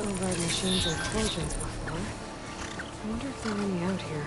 Override machines and fortunes before. I wonder if they're any out here.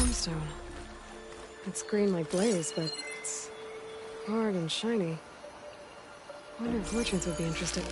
Gemstone. It's green like blaze, but it's hard and shiny. I wonder if fortunes would be interested.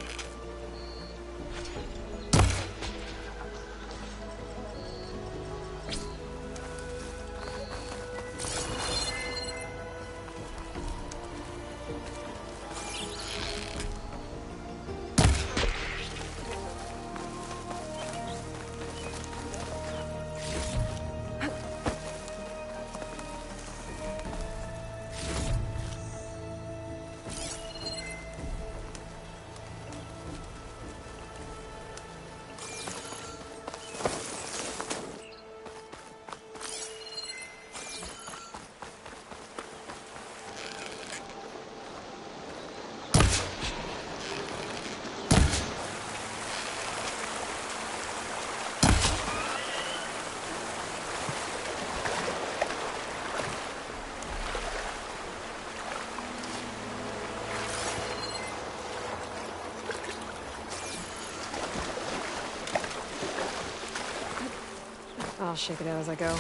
I'll shake it out as I go.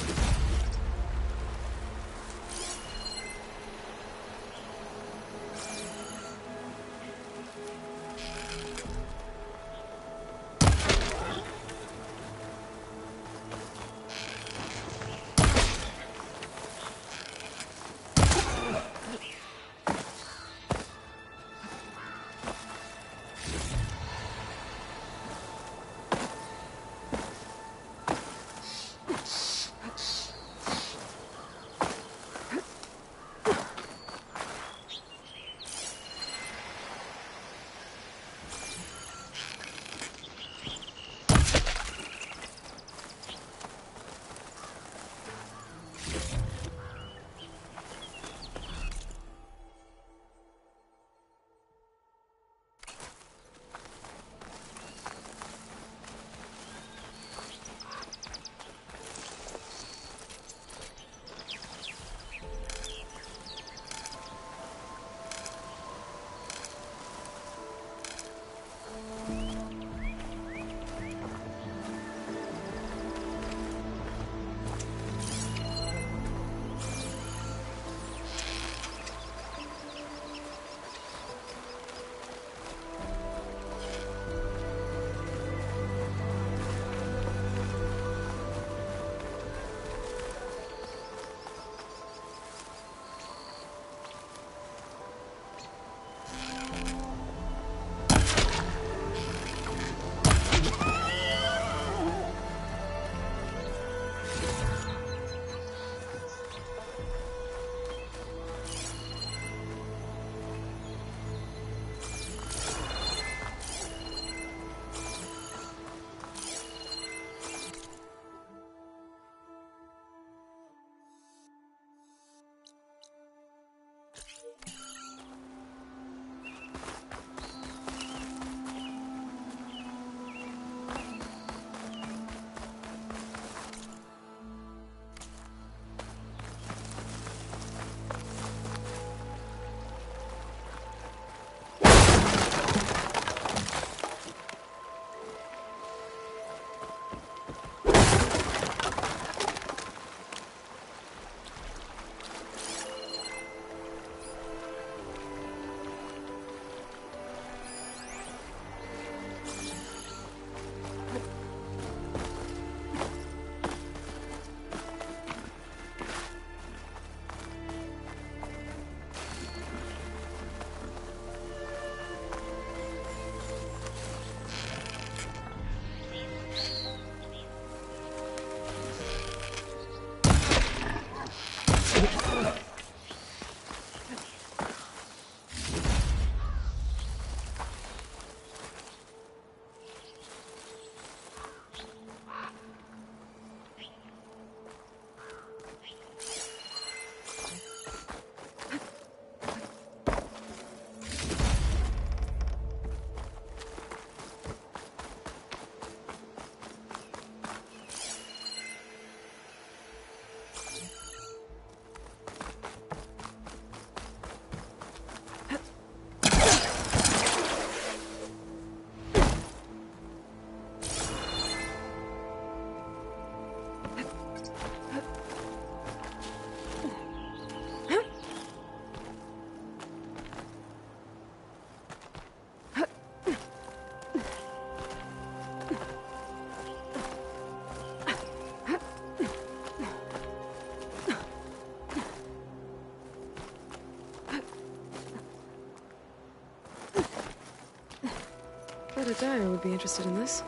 a dyer would be interested in this.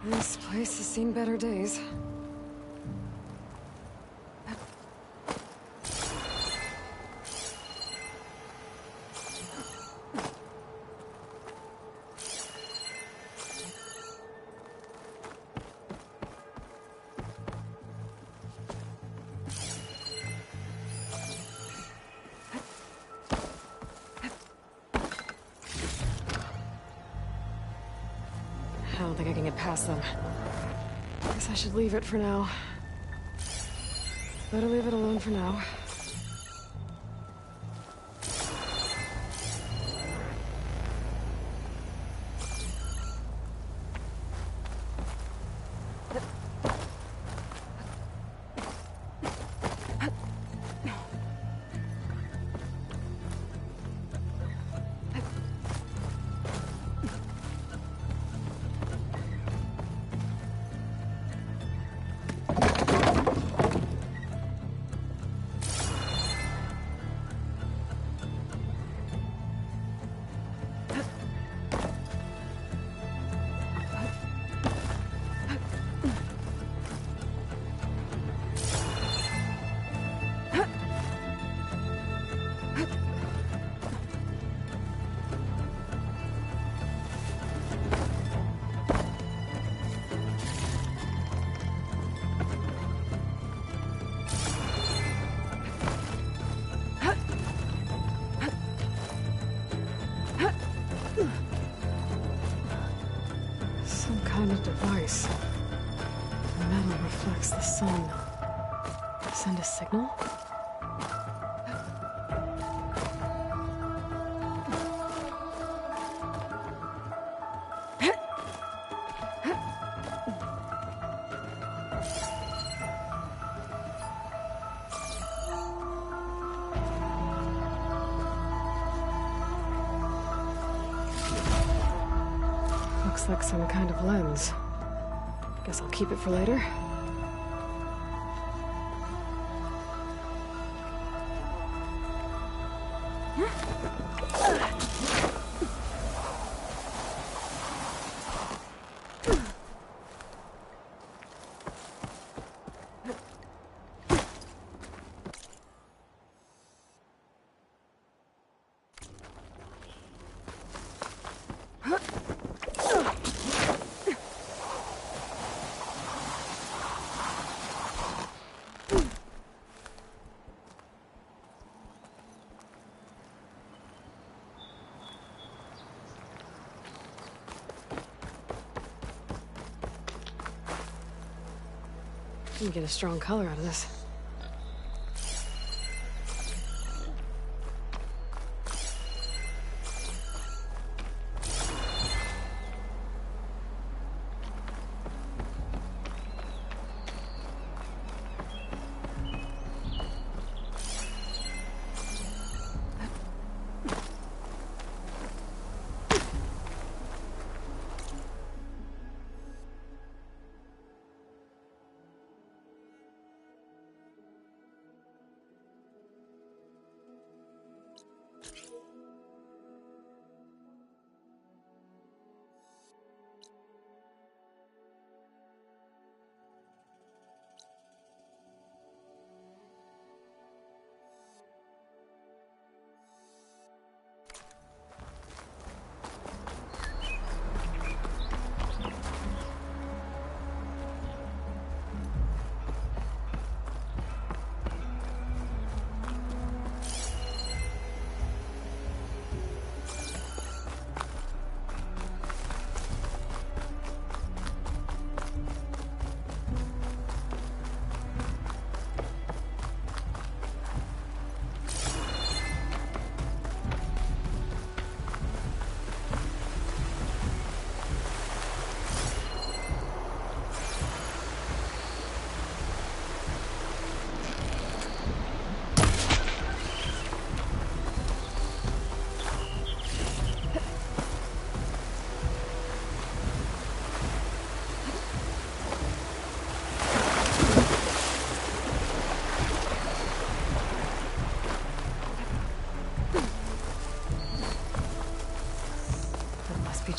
This place has seen better days. I don't think I can get past them. Guess I should leave it for now. Better leave it alone for now. Device. The metal reflects the sun. Send a signal? Looks like some kind of lens. Guess I'll keep it for later. Get a strong color out of this.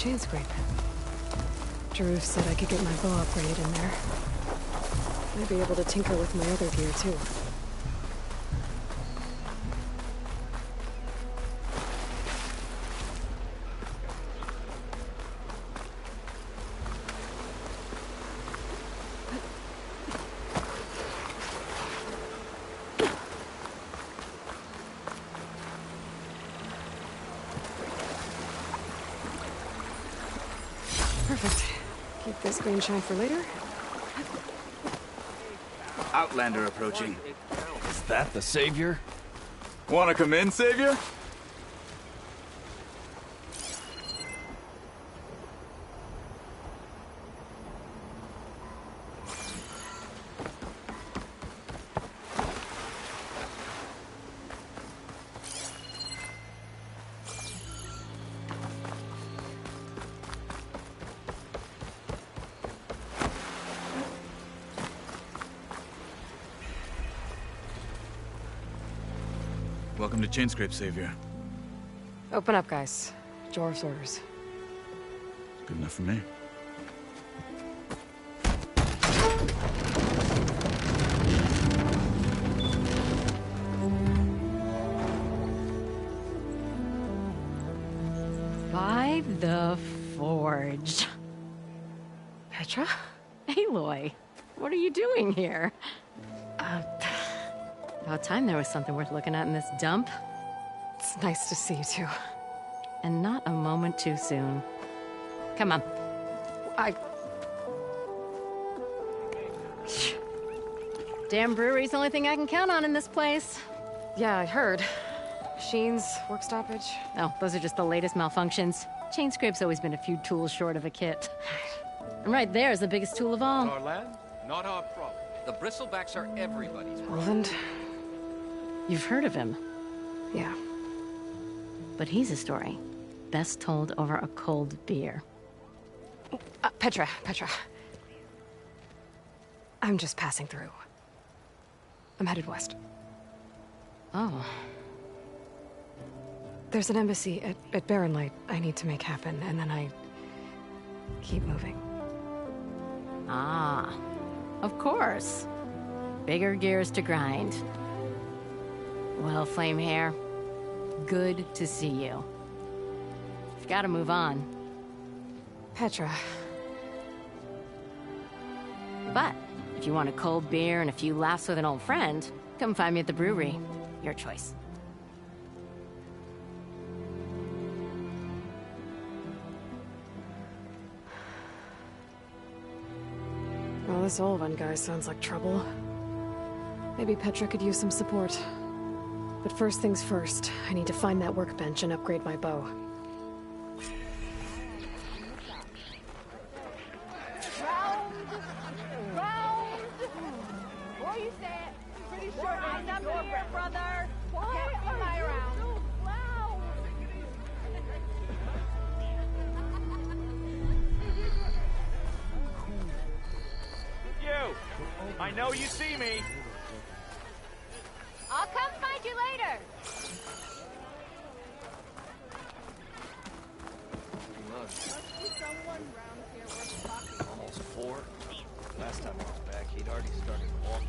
chain scrape. Drew said I could get my bow upgraded in there. Might be able to tinker with my other gear, too. Perfect. Keep this green shine for later. Outlander approaching. Is that the Savior? Wanna come in, Savior? Welcome to Chainscrape, Savior. Open up, guys. Jorv's orders. Good enough for me. By the Forge. Petra? Aloy, what are you doing here? About time there was something worth looking at in this dump. It's nice to see you, too. And not a moment too soon. Come on. Damn brewery's the only thing I can count on in this place. Yeah, I heard. Machines, work stoppage. Oh, those are just the latest malfunctions. Chainscrape's always been a few tools short of a kit. And right there is the biggest tool of all. Our land, not our problem. The bristlebacks are everybody's problem. Roland? You've heard of him, Yeah. but he's a story best told over a cold beer. Petra. I'm just passing through. I'm headed west. Oh, There's an embassy at Barren Light I need to make happen, and then I keep moving. ah, of course. Bigger gears to grind. Well, Flamehair, good to see you. You've got to move on. Petra. But if you want a cold beer and a few laughs with an old friend, come find me at the brewery. Your choice. Well, this Olvan guy sounds like trouble. Maybe Petra could use some support. But first things first, I need to find that workbench and upgrade my bow. What you said? Pretty sure I'm up here, brother. Why are you so loud? You! I know you see me! I'll come find you later. Almost 4. Last time I was back, he'd already started walking.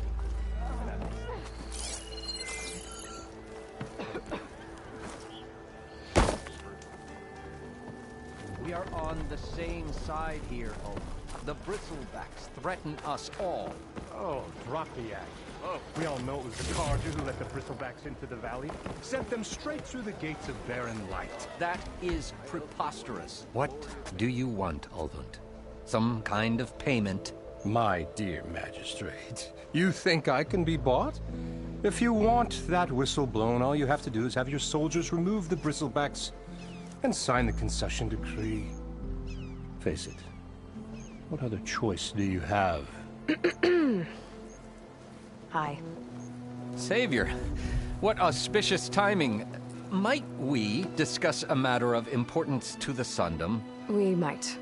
We are on the same side here, Owen. The bristlebacks threaten us all. Oh, drop the act. Oh, we all know it was the Carja who let the bristlebacks into the valley. Sent them straight through the gates of Barren Light. That is preposterous. What do you want, Ulvund? Some kind of payment? My dear magistrate, you think I can be bought? If you want that whistle blown, all you have to do is have your soldiers remove the bristlebacks and sign the concession decree. Face it, what other choice do you have? Hi. Savior, what auspicious timing. Might we discuss a matter of importance to the Sundom? We might.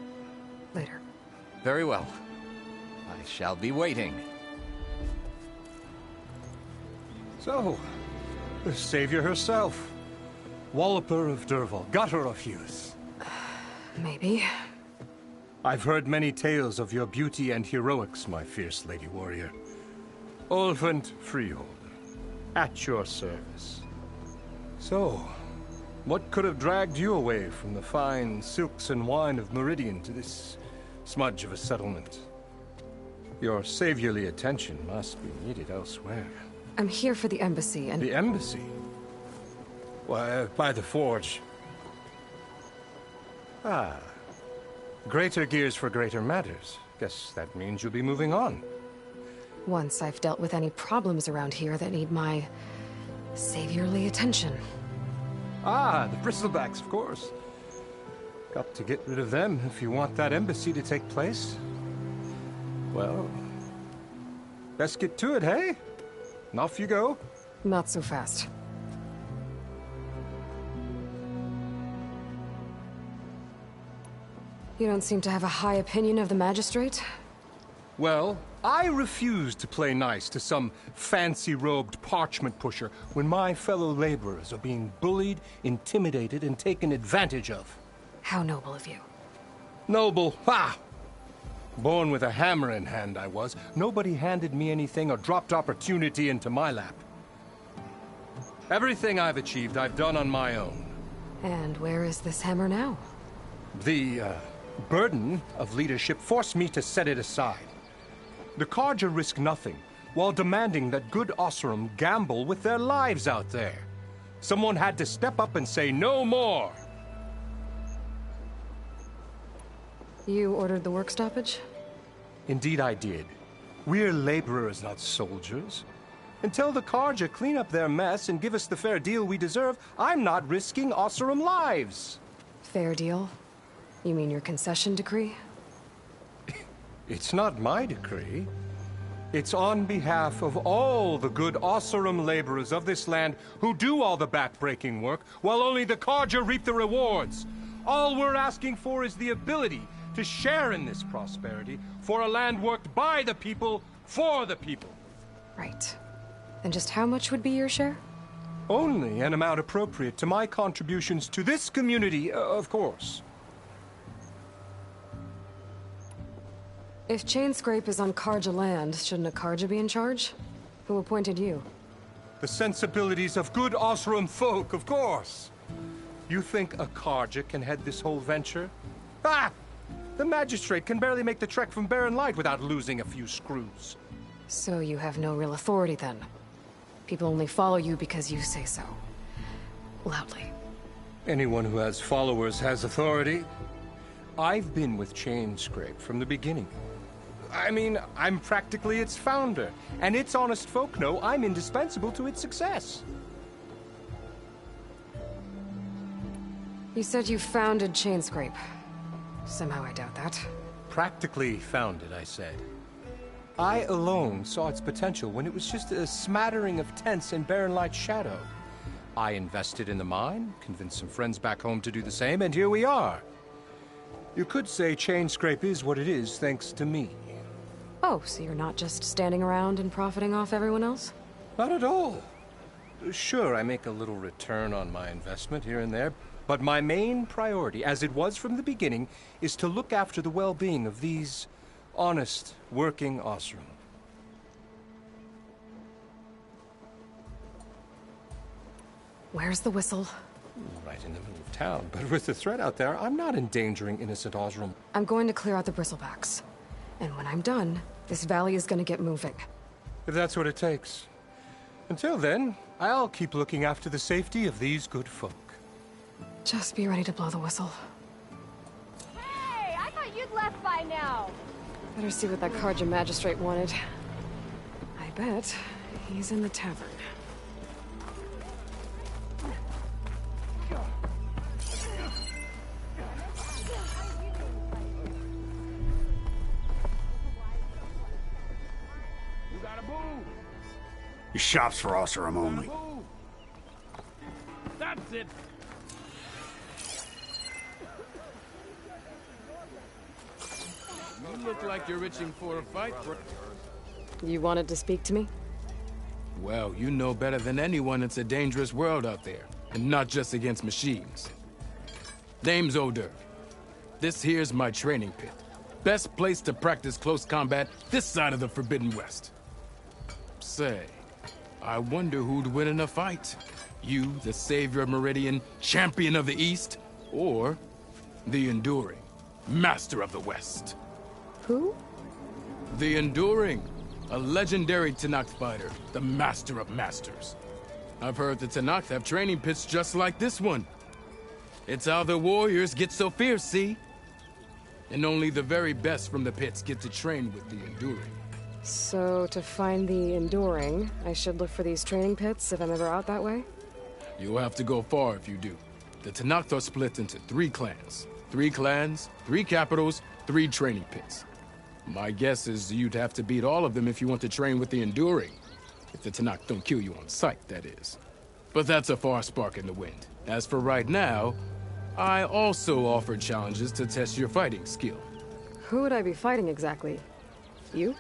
Later. Very well. I shall be waiting. So, the savior herself. Walloper of Derval, gutter of youth. Maybe. I've heard many tales of your beauty and heroics, my fierce lady warrior. Ulvund Freeholder, at your service. So, what could have dragged you away from the fine silks and wine of Meridian to this smudge of a settlement? Your saviorly attention must be needed elsewhere. I'm here for the embassy and... The embassy? Why, by the forge. Ah. Greater gears for greater matters. Guess that means you'll be moving on. Once I've dealt with any problems around here that need my... saviorly attention. Ah, the bristlebacks, of course. Got to get rid of them if you want that embassy to take place. Well, best get to it, hey? And off you go. Not so fast. You don't seem to have a high opinion of the magistrate? Well, I refuse to play nice to some fancy-robed parchment pusher when my fellow laborers are being bullied, intimidated, and taken advantage of. How noble of you. Noble? Ha! Born with a hammer in hand, I was. Nobody handed me anything or dropped opportunity into my lap. Everything I've achieved, I've done on my own. And where is this hammer now? The, burden of leadership forced me to set it aside. The Carja risk nothing, while demanding that good Oseram gamble with their lives out there. Someone had to step up and say no more! You ordered the work stoppage? Indeed I did. We're laborers, not soldiers. Until the Carja clean up their mess and give us the fair deal we deserve, I'm not risking Oseram lives! Fair deal? You mean your concession decree? It's not my decree. It's on behalf of all the good Oseram laborers of this land who do all the back-breaking work, while only the Carja reap the rewards. All we're asking for is the ability to share in this prosperity for a land worked by the people, for the people. Right. And just how much would be your share? Only an amount appropriate to my contributions to this community, of course. If Chainscrape is on Carja land, shouldn't a Carja be in charge? Who appointed you? The sensibilities of good Oseram folk, of course. You think a Carja can head this whole venture? Ah! The magistrate can barely make the trek from Barren Light without losing a few screws. So you have no real authority then? People only follow you because you say so. Loudly. Anyone who has followers has authority. I've been with Chainscrape from the beginning. I mean, I'm practically its founder, and its honest folk know I'm indispensable to its success. You said you founded Chainscrape. Somehow I doubt that. Practically founded, I said. I alone saw its potential when it was just a smattering of tents in Barren Light's shadow. I invested in the mine, convinced some friends back home to do the same, and here we are. You could say Chainscrape is what it is thanks to me. Oh, so you're not just standing around and profiting off everyone else? Not at all. Sure, I make a little return on my investment here and there, but my main priority, as it was from the beginning, is to look after the well-being of these honest, working Oseram. Where's the whistle? Right in the middle of town, but with the threat out there, I'm not endangering innocent Oseram. I'm going to clear out the bristlebacks. And when I'm done, this valley is gonna get moving. If that's what it takes. Until then, I'll keep looking after the safety of these good folk. Just be ready to blow the whistle. Hey, I thought you'd left by now. Better see what that Carja magistrate wanted. I bet he's in the tavern. Your shop's for Oseram only. That's it. You look like you're itching for a fight, bro. You wanted to speak to me? Well, you know better than anyone it's a dangerous world out there, and not just against machines. Name's Oder. This here's my training pit. Best place to practice close combat this side of the Forbidden West. Say, I wonder who'd win in a fight. You, the savior of Meridian, champion of the East, or the Enduring, master of the West. Who? The Enduring, a legendary Tenakth fighter, the master of masters. I've heard the Tenakth have training pits just like this one. It's how the warriors get so fierce, see? And only the very best from the pits get to train with the Enduring. So, to find the Enduring, I should look for these training pits if I'm ever out that way? You'll have to go far if you do. The Tenakth are split into 3 clans. 3 clans, 3 capitals, 3 training pits. My guess is you'd have to beat all of them if you want to train with the Enduring. If the Tenakth don't kill you on sight, that is. But that's a far spark in the wind. As for right now, I also offer challenges to test your fighting skill. Who would I be fighting exactly? You?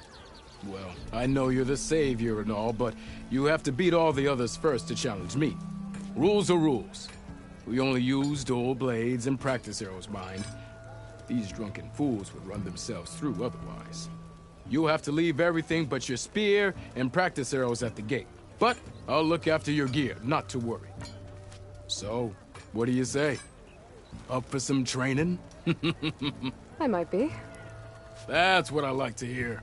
Well, I know you're the savior and all, but you have to beat all the others first to challenge me. Rules are rules. We only use dual blades and practice arrows, mind. These drunken fools would run themselves through otherwise. You'll have to leave everything but your spear and practice arrows at the gate. But I'll look after your gear, not to worry. So, what do you say? Up for some training? I might be. That's what I like to hear.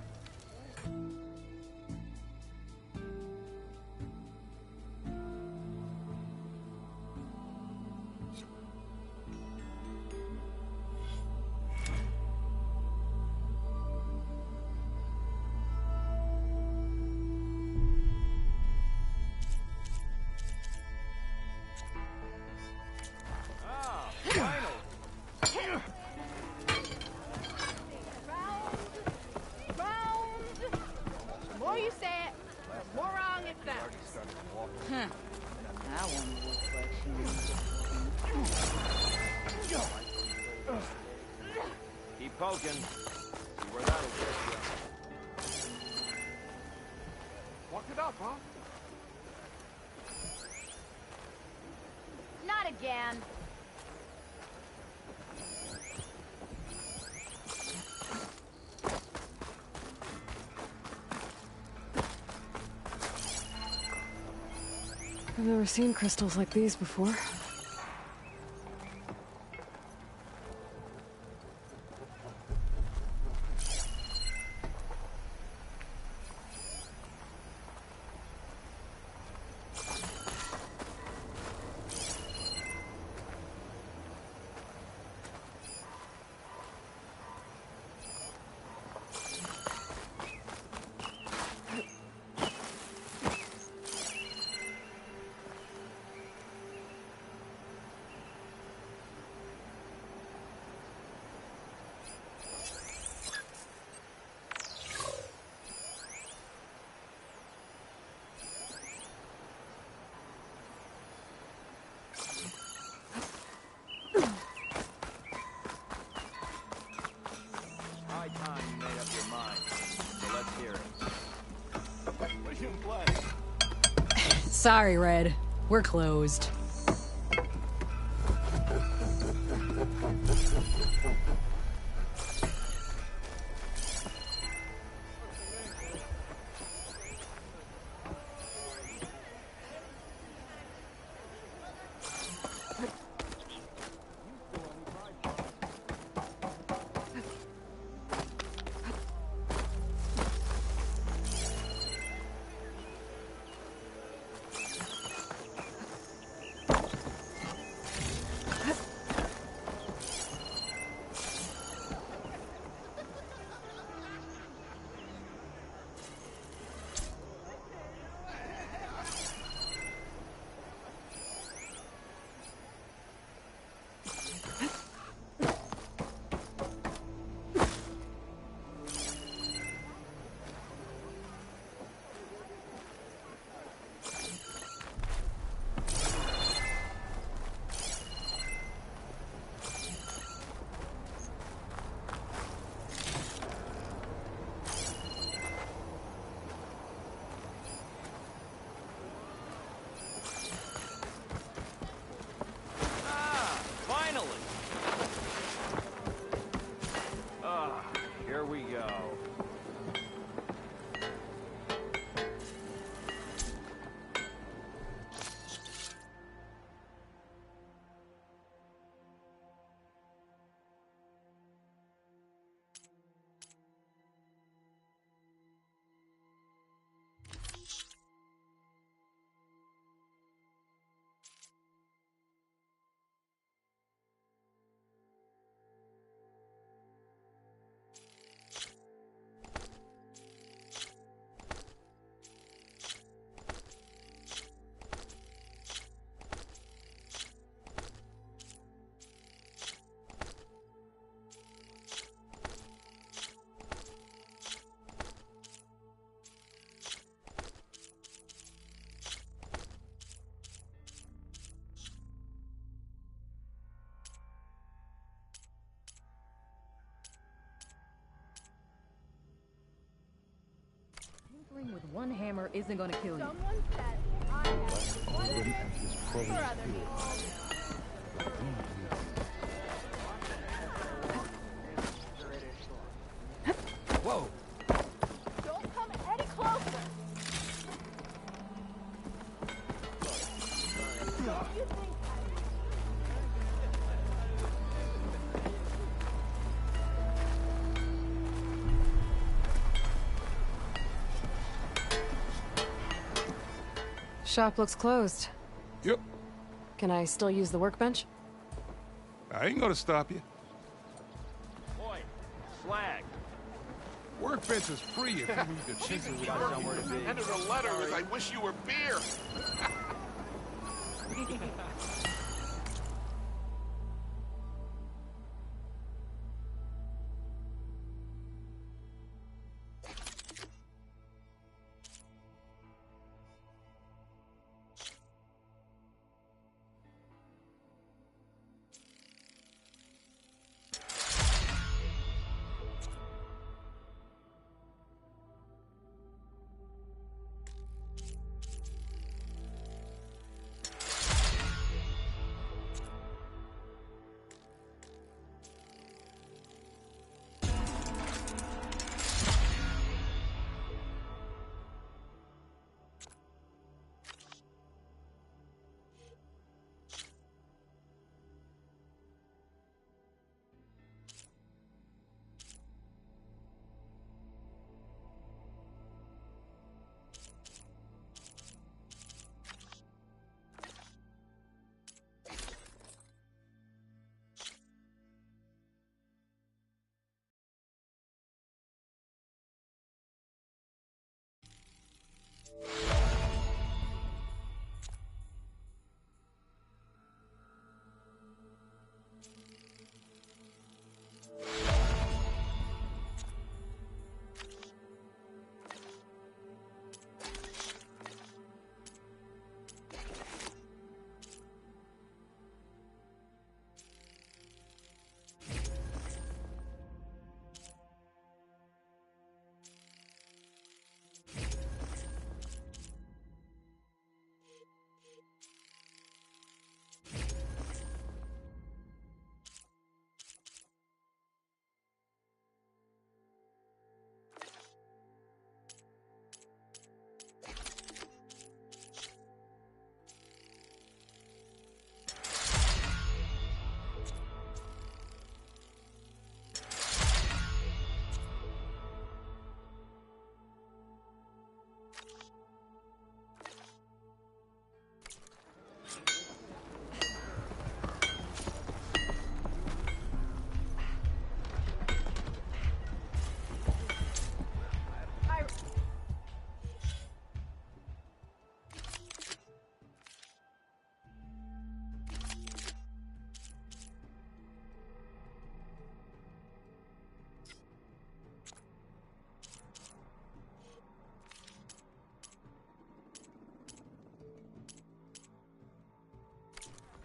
Keep poking. See where that'll get you. Walk it up, huh? Not again. I've never seen crystals like these before. Sorry, Red. We're closed. man with one hammer isn't gonna kill you. Someone said I have one for other people. Whoa! Don't come any closer. Don't you think Shop looks closed. Yep. Can I still use the workbench? I ain't gonna stop you. Boy, slag. Workbench is free if you need to chisel with somewhere to be. the end of the letter is I wish you were beer.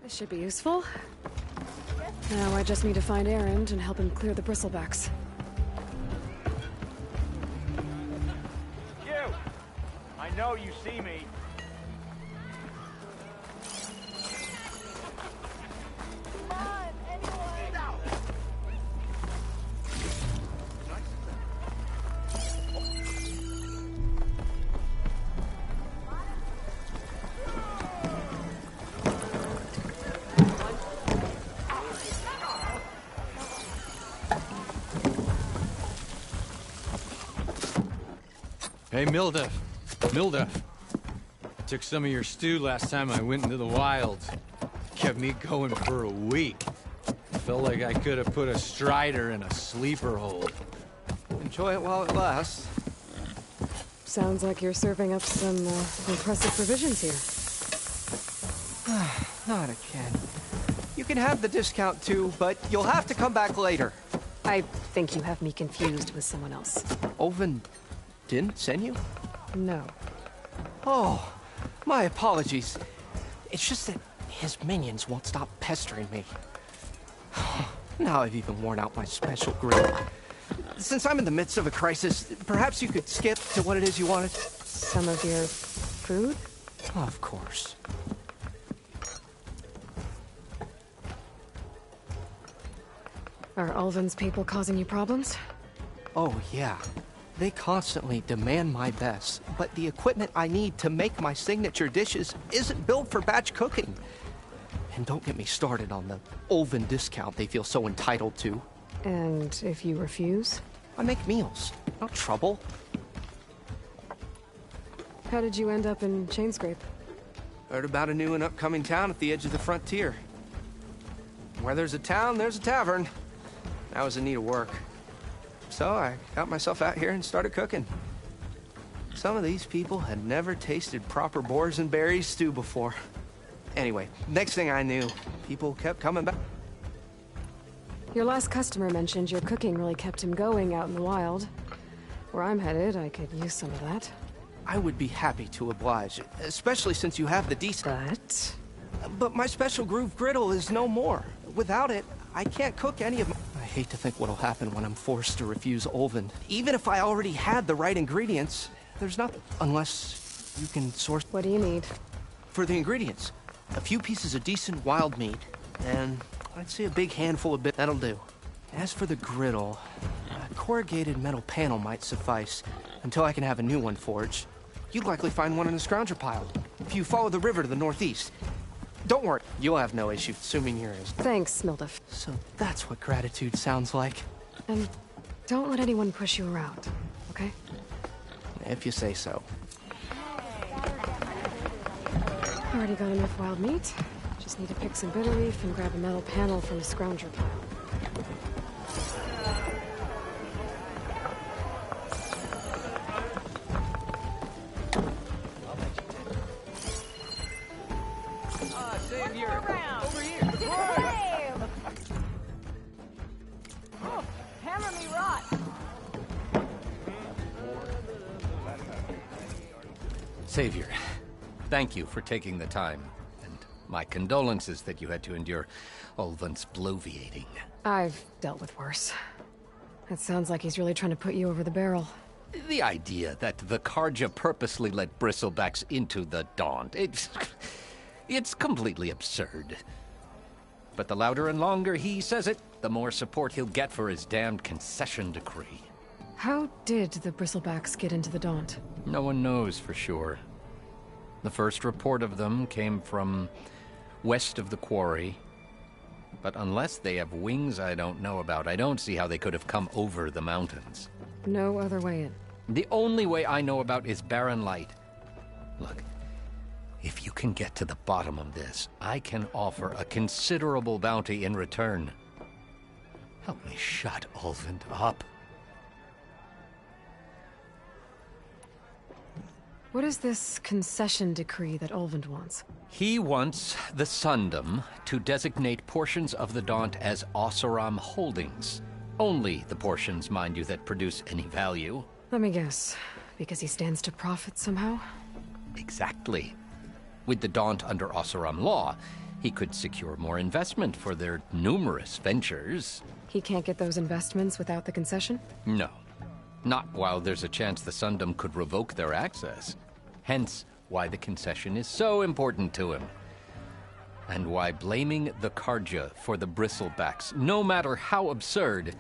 This should be useful. Now I just need to find Erend and help him clear the bristlebacks. You! I know you see me. come on, anyone? Hey, Milda. Milda. Took some of your stew last time I went into the wilds. Kept me going for a week. Felt like I could have put a strider in a sleeper hold. Enjoy it while it lasts. Sounds like you're serving up some impressive provisions here. Not again. You can have the discount too, but you'll have to come back later. I think you have me confused with someone else. Oven didn't send you? No. Oh, my apologies. It's just that his minions won't stop pestering me. Now I've even worn out my special grill. Since I'm in the midst of a crisis, perhaps you could skip to what it is you wanted? some of your food? Of course. Are Ulvin's people causing you problems? Oh, yeah. They constantly demand my best, but the equipment I need to make my signature dishes isn't built for batch cooking. And don't get me started on the Ulvin discount they feel so entitled to. And if you refuse? I make meals, not trouble. How did you end up in Chainscrape? Heard about a new and upcoming town at the edge of the frontier. Where there's a town, there's a tavern. I was in need of work. So I got myself out here and started cooking. Some of these people had never tasted proper boars and berries stew before. Anyway, next thing I knew, people kept coming back. Your last customer mentioned your cooking really kept him going out in the wild. Where I'm headed, I could use some of that. I would be happy to oblige, especially since you have the decent... But my special groove griddle is no more. Without it, I can't cook any of my... I hate to think what'll happen when I'm forced to refuse Ulvin. Even if I already had the right ingredients, there's nothing. Unless you can source... What do you need? For the ingredients, a few pieces of decent wild meat, and I'd say a big handful of bit. That'll do. As for the griddle, a corrugated metal panel might suffice until I can have a new one forged. You'd likely find one in the scrounger pile if you follow the river to the northeast. Don't worry, you'll have no issue, assuming you're as... Thanks, Mildef. So that's what gratitude sounds like. And don't let anyone push you around, okay? If you say so. Already got enough wild meat. Just need to pick some bitter leaf and grab a metal panel from a scrounger pile. Savior, thank you for taking the time, and my condolences that you had to endure Ulvin's bloviating. I've dealt with worse. It sounds like he's really trying to put you over the barrel. The idea that the Karja purposely let bristlebacks into the Daunt, it's completely absurd. But the louder and longer he says it, the more support he'll get for his damned concession decree. How did the bristlebacks get into the Daunt? No one knows for sure. The first report of them came from west of the quarry. But unless they have wings I don't know about, I don't see how they could have come over the mountains. No other way in. The only way I know about is barren light. Look, if you can get to the bottom of this, I can offer a considerable bounty in return. Help me shut Ulvin up. What is this concession decree that Ulvin wants? He wants the Sundom to designate portions of the Daunt as Oseram holdings. Only the portions, mind you, that produce any value. Let me guess. Because he stands to profit somehow? Exactly. With the Daunt under Oseram law, he could secure more investment for their numerous ventures. He can't get those investments without the concession? No. Not while there's a chance the Sundom could revoke their access. Hence, why the concession is so important to him. And why blaming the Karja for the bristlebacks, no matter how absurd,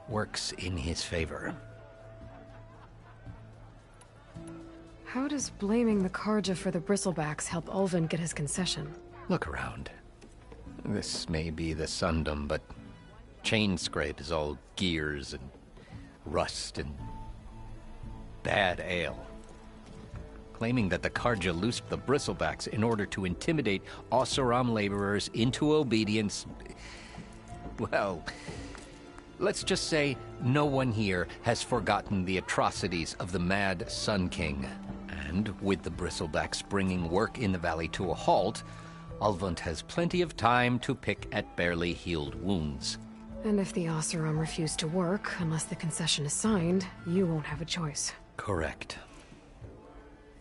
works in his favor. How does blaming the Karja for the bristlebacks help Ulvin get his concession? Look around. This may be the Sundom, but Chainscrape is all gears and rust and bad ale. Claiming that the Karja loosed the bristlebacks in order to intimidate Oseram laborers into obedience. Well, let's just say no one here has forgotten the atrocities of the Mad Sun King. And with the bristlebacks bringing work in the valley to a halt, Ulvund has plenty of time to pick at barely healed wounds. And if the Oseram refuse to work, unless the concession is signed, you won't have a choice. Correct.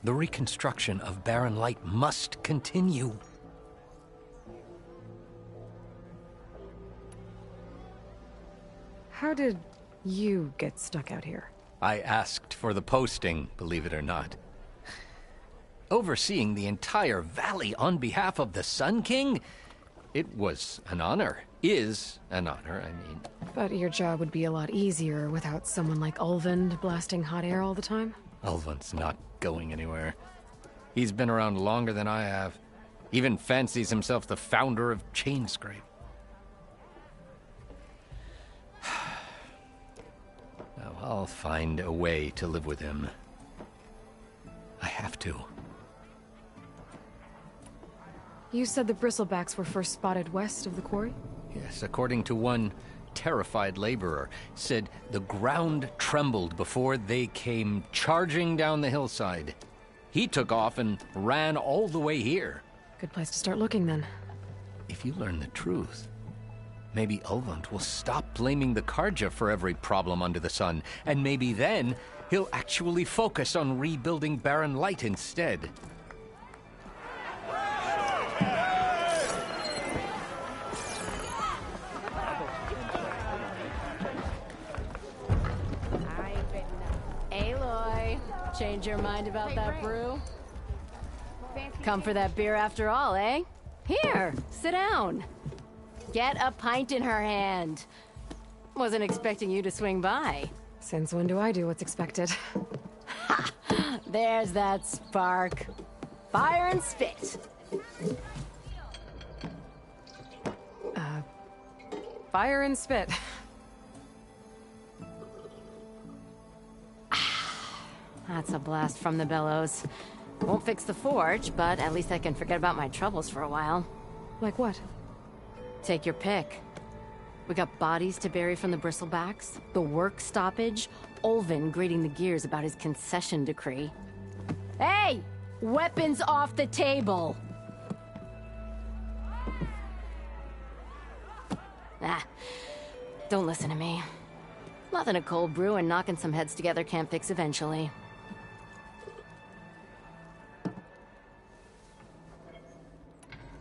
The reconstruction of Barren Light must continue. How did you get stuck out here? I asked for the posting, believe it or not. overseeing the entire valley on behalf of the Sun King? It was an honor. Is an honor, I mean. But your job would be a lot easier without someone like Ulvund blasting hot air all the time? Ulvund's not going anywhere. He's been around longer than I have. Even fancies himself the founder of Chainscrape. Now, I'll find a way to live with him. I have to. You said the bristlebacks were first spotted west of the quarry? Yes, according to one terrified laborer, said the ground trembled before they came charging down the hillside. He took off and ran all the way here. Good place to start looking, then. If you learn the truth, maybe Ulvund will stop blaming the Karja for every problem under the sun, and maybe then he'll actually focus on rebuilding Barren Light instead. Aloy, change your mind about that brew? Come for that beer after all, eh? Here, sit down. Get a pint in her hand. Wasn't expecting you to swing by. Since when do I do what's expected? Ha! There's that spark. Fire and spit. Fire and spit. That's a blast from the bellows. Won't fix the forge, but at least I can forget about my troubles for a while. Like what? Take your pick. We got bodies to bury from the bristlebacks, the work stoppage, Ulvund grating the gears about his concession decree. Hey! Weapons off the table! Don't listen to me. Nothing a cold brew and knocking some heads together can't fix eventually.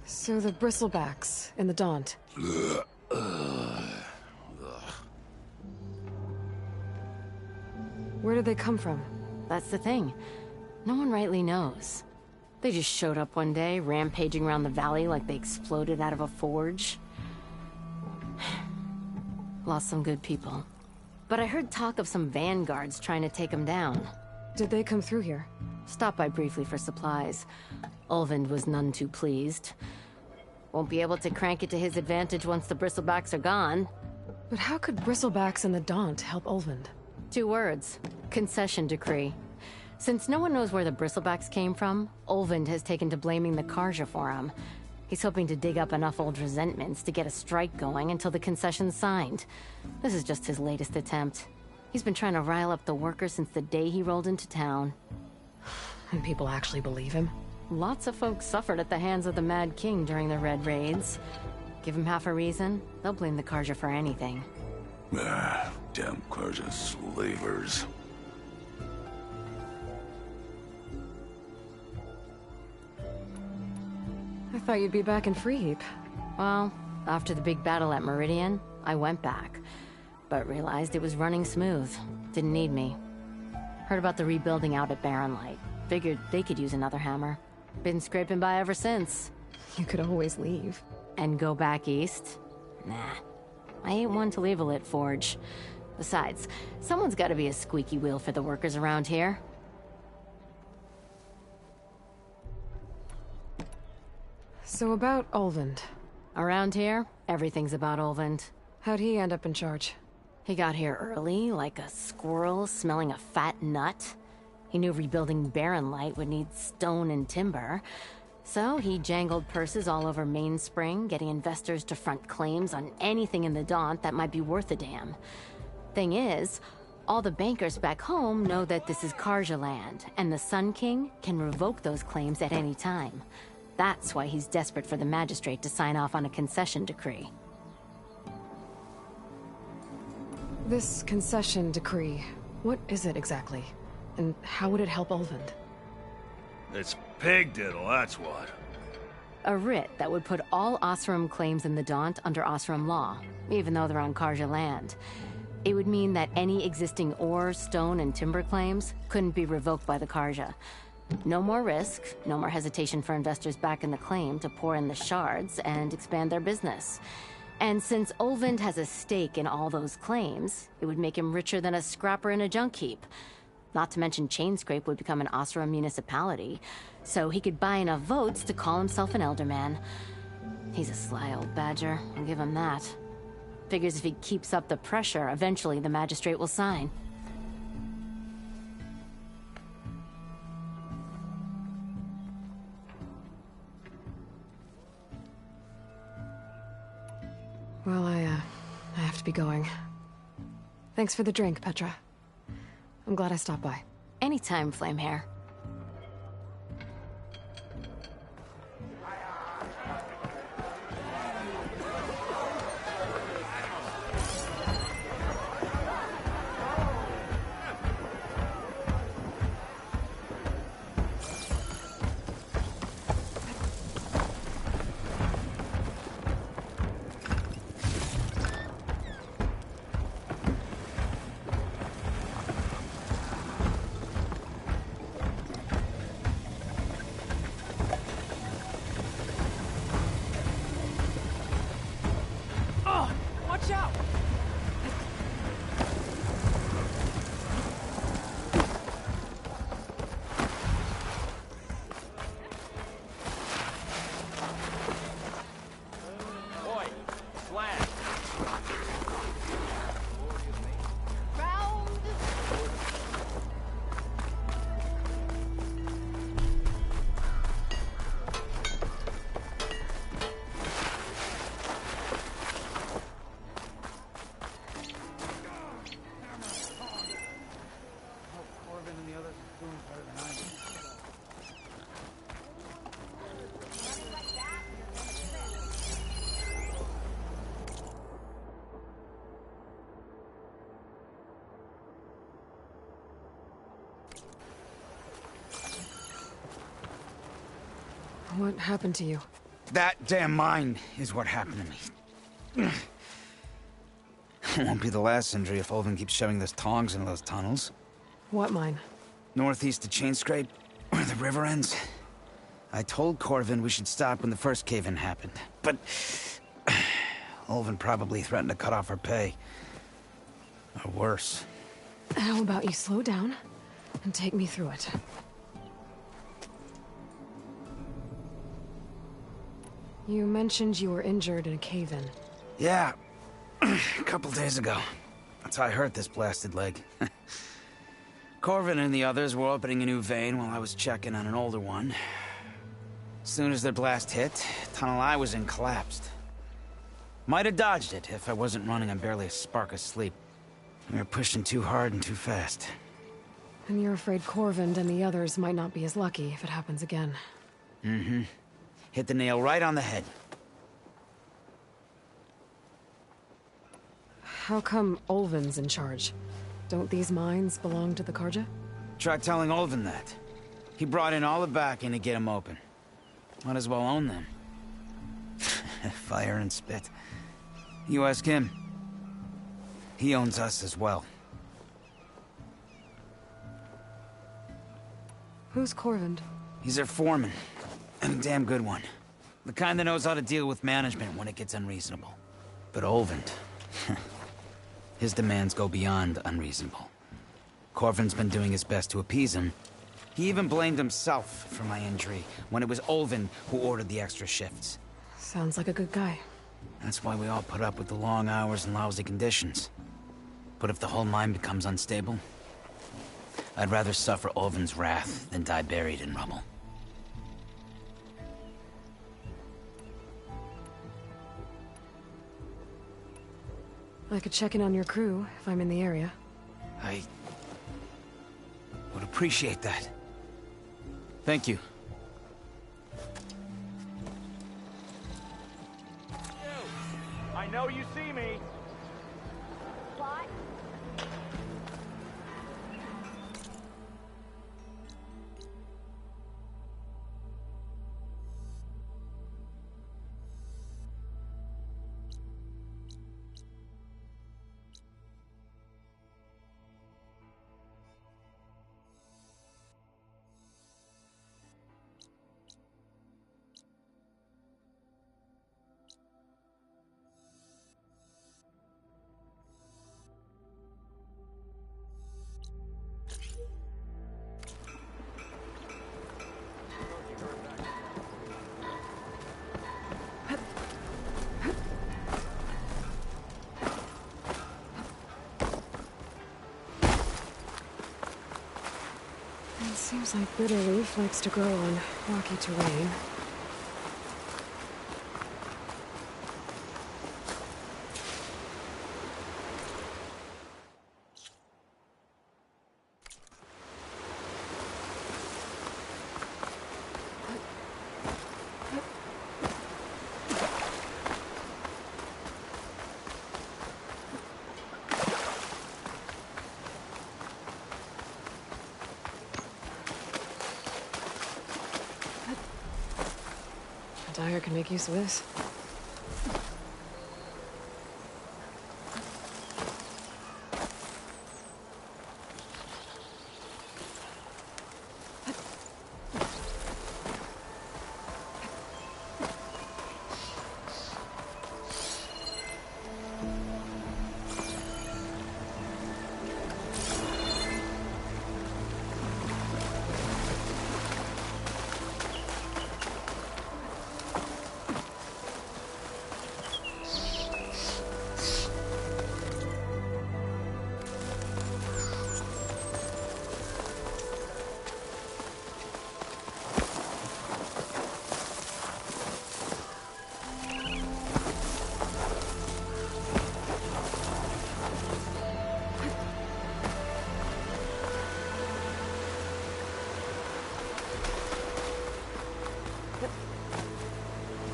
So the bristlebacks in the Daunt. Where did they come from? That's the thing. No one rightly knows. They just showed up one day, rampaging around the valley like they exploded out of a forge. Lost some good people. But I heard talk of some vanguards trying to take them down. Did they come through here? Stopped by briefly for supplies. Ulvund was none too pleased. Won't be able to crank it to his advantage once the bristlebacks are gone. But how could bristlebacks and the Daunt help Ulvund? 2 words. Concession decree. Since no one knows where the bristlebacks came from, Ulvund has taken to blaming the Karja for them. He's hoping to dig up enough old resentments to get a strike going until the concession's signed. This is just his latest attempt. He's been trying to rile up the workers since the day he rolled into town. And people actually believe him? Lots of folks suffered at the hands of the Mad King during the Red Raids. Give him half a reason, they'll blame the Karja for anything. Damn Karja slavers. I thought you'd be back in Freeheap. Well, after the big battle at Meridian, I went back. But realized it was running smooth. Didn't need me. Heard about the rebuilding out at Barren Light. Figured they could use another hammer. Been scraping by ever since. You could always leave. And go back east? Nah. I ain't one to leave a lit forge. Besides, someone's gotta be a squeaky wheel for the workers around here. So about Ulvund. Around here, everything's about Ulvund. How'd he end up in charge? He got here early, like a squirrel smelling a fat nut. He knew rebuilding Barren Light would need stone and timber. So he jangled purses all over Mainspring, getting investors to front claims on anything in the Daunt that might be worth a damn. Thing is, all the bankers back home know that this is Karja land, and the Sun King can revoke those claims at any time. That's why he's desperate for the magistrate to sign off on a concession decree. This concession decree, what is it exactly? And how would it help Ulvund? It's pig diddle, that's what. A writ that would put all Osram claims in the Daunt under Osram law, even though they're on Karja land. It would mean that any existing ore, stone, and timber claims couldn't be revoked by the Karja. No more risk, no more hesitation for investors back in the claim to pour in the shards and expand their business. And since Olvind has a stake in all those claims, it would make him richer than a scrapper in a junk heap. Not to mention Chainscrape would become an Osra municipality, so he could buy enough votes to call himself an elderman. He's a sly old badger, I'll give him that. Figures if he keeps up the pressure, eventually the magistrate will sign. Well, I have to be going. Thanks for the drink, Petra. I'm glad I stopped by. Anytime, Flamehair. Watch out! Boy, slash. Round! What happened to you? That damn mine is what happened to me. It won't be the last injury if Olvin keeps shoving those tongs into those tunnels. What mine? Northeast of Chainscrape, where the river ends. I told Corvin we should stop when the first cave-in happened, but Olvin probably threatened to cut off our pay. Or worse. How about you slow down and take me through it? You mentioned you were injured in a cave-in. Yeah, a couple days ago. That's how I hurt this blasted leg. Corvin and the others were opening a new vein while I was checking on an older one. As soon as their blast hit, tunnel I was in collapsed. Might have dodged it if I wasn't running on barely a spark of sleep. We were pushing too hard and too fast. And you're afraid Corvind and the others might not be as lucky if it happens again. Mm-hmm. Hit the nail right on the head. How come Olvin's in charge? Don't these mines belong to the Karja? Try telling Olvin that. He brought in all the backing to get them open. Might as well own them. Fire and spit. You ask him. He owns us as well. Who's Corvind? He's their foreman. And a damn good one. The kind that knows how to deal with management when it gets unreasonable. But Olvind... his demands go beyond unreasonable. Corvin's been doing his best to appease him. He even blamed himself for my injury when it was Olvin who ordered the extra shifts. Sounds like a good guy. That's why we all put up with the long hours and lousy conditions. But if the whole mine becomes unstable, I'd rather suffer Olvin's wrath than die buried in rubble. I could check in on your crew if I'm in the area. I would appreciate that. Thank you. I know you see me. What? Seems like bitter leaf likes to grow on rocky terrain. Dyer can make use of this.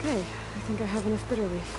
Okay, I think I have enough bitter leaf.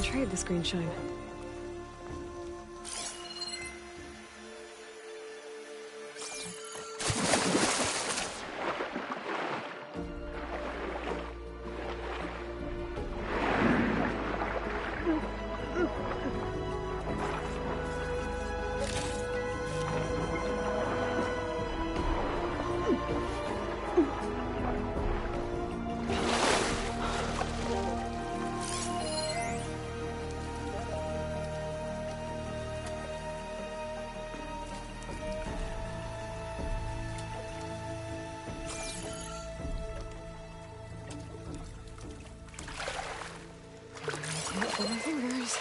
can trade this green shine. My fingers.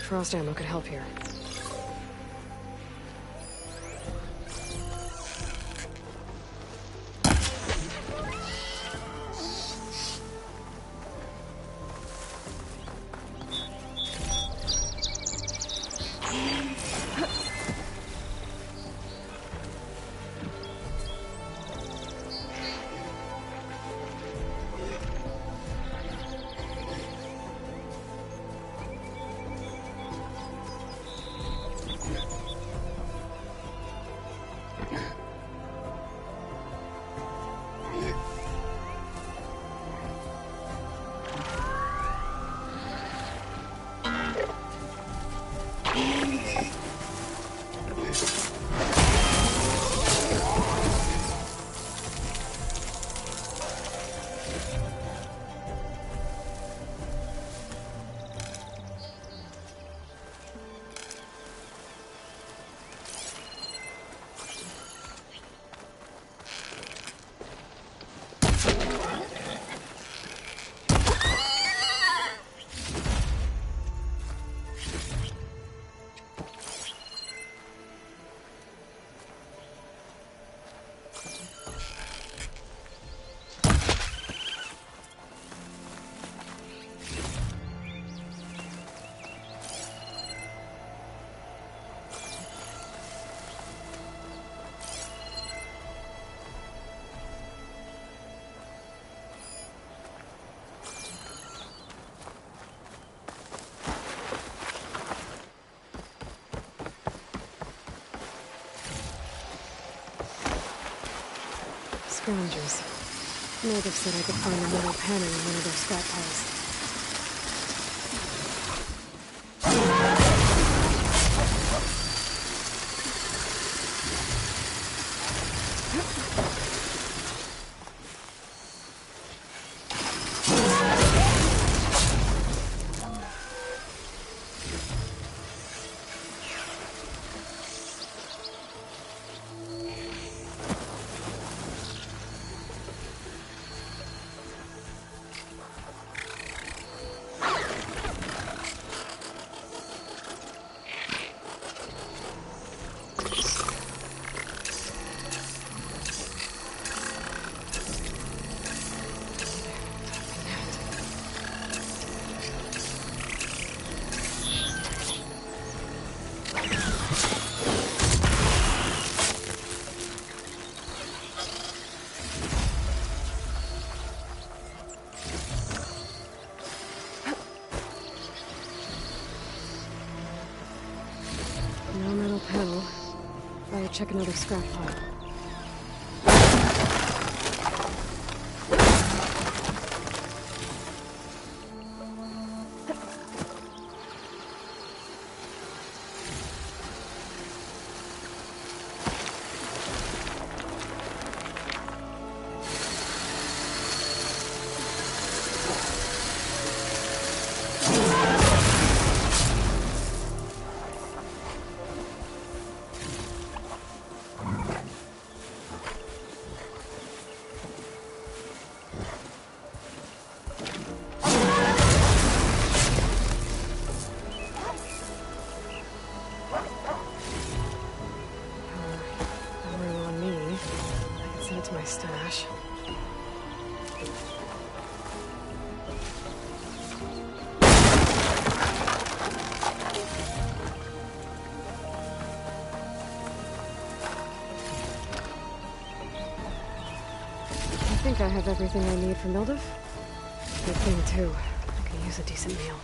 Frost ammo could help here. scroungers. Native said I could find a metal panel in one of their scrap piles. No metal panel. Better check another scrap pile. To my stash. I think I have everything I need for Mildev. Good thing, too. I can use a decent meal.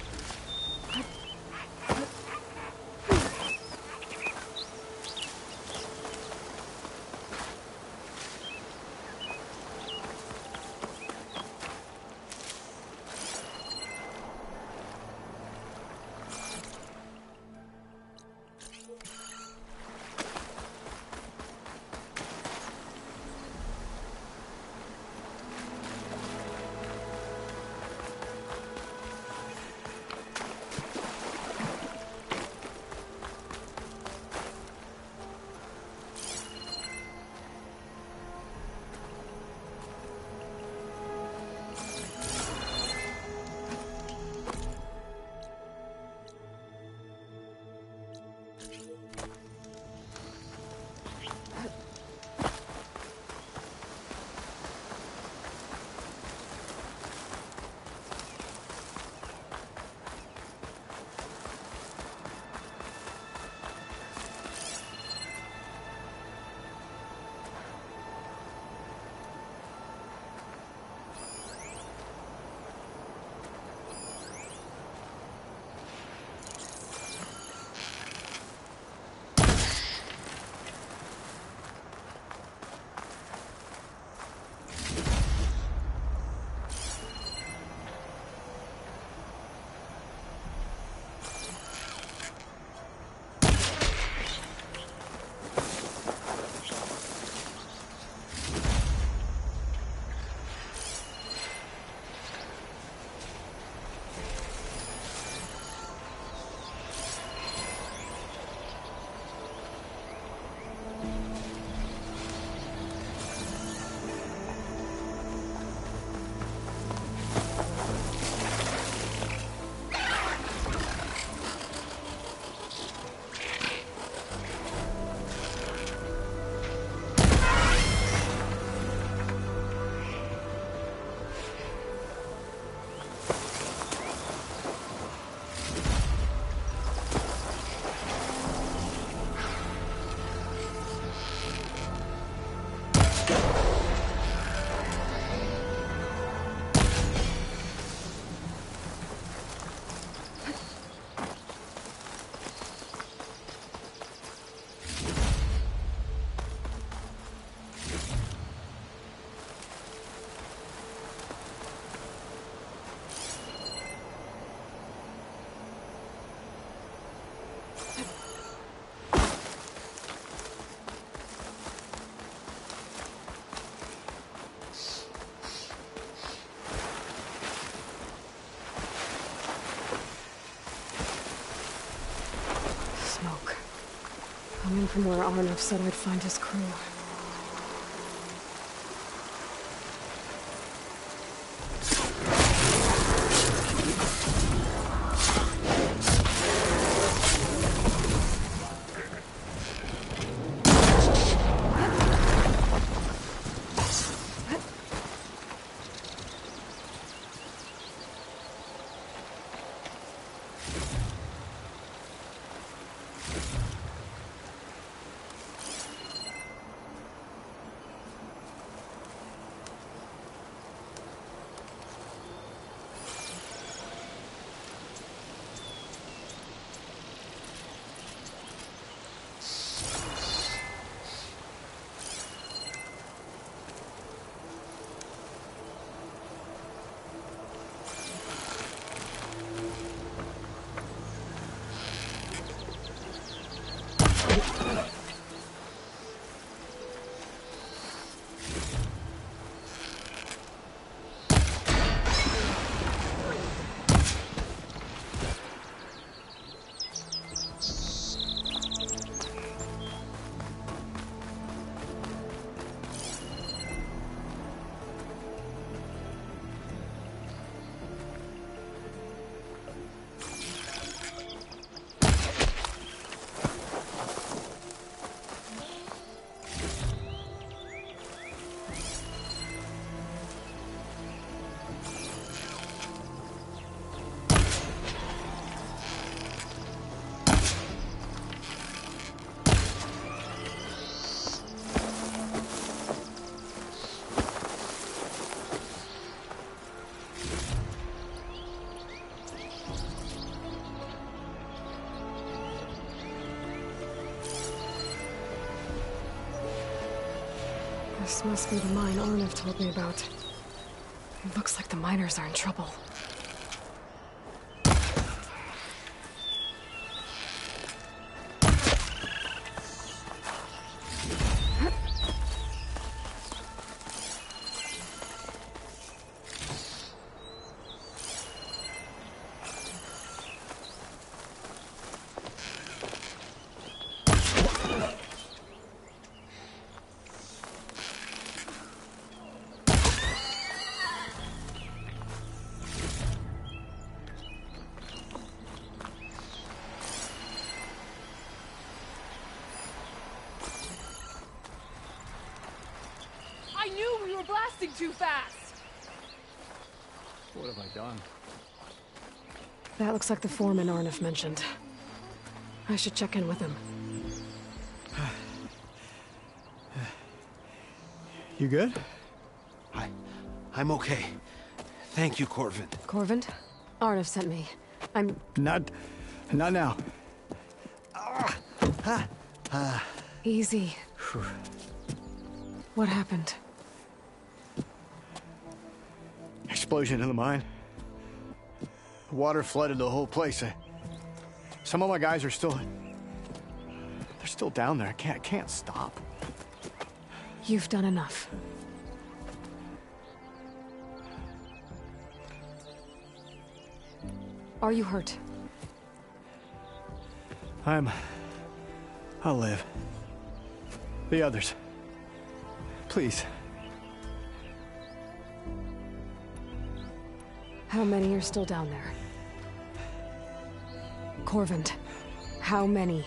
Coming from where Arnav said I'd find his crew. This must be the mine Arnav told me about. It looks like the miners are in trouble. I knew we were blasting too fast! What have I done? That looks like the foreman Arnav mentioned. I should check in with him. You good? I'm okay. Thank you, Corvin. Corvin? Arnav sent me. I'm... Not now. Easy. What happened? Explosion in the mine. Water flooded the whole place. Some of my guys are still... They're still down there. I can't stop. You've done enough. Are you hurt? I'll live. The others. Please. How many are still down there? Corvin, how many?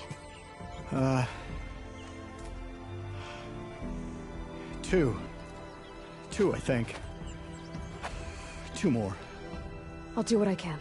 Two. Two, I think. Two more. I'll do what I can.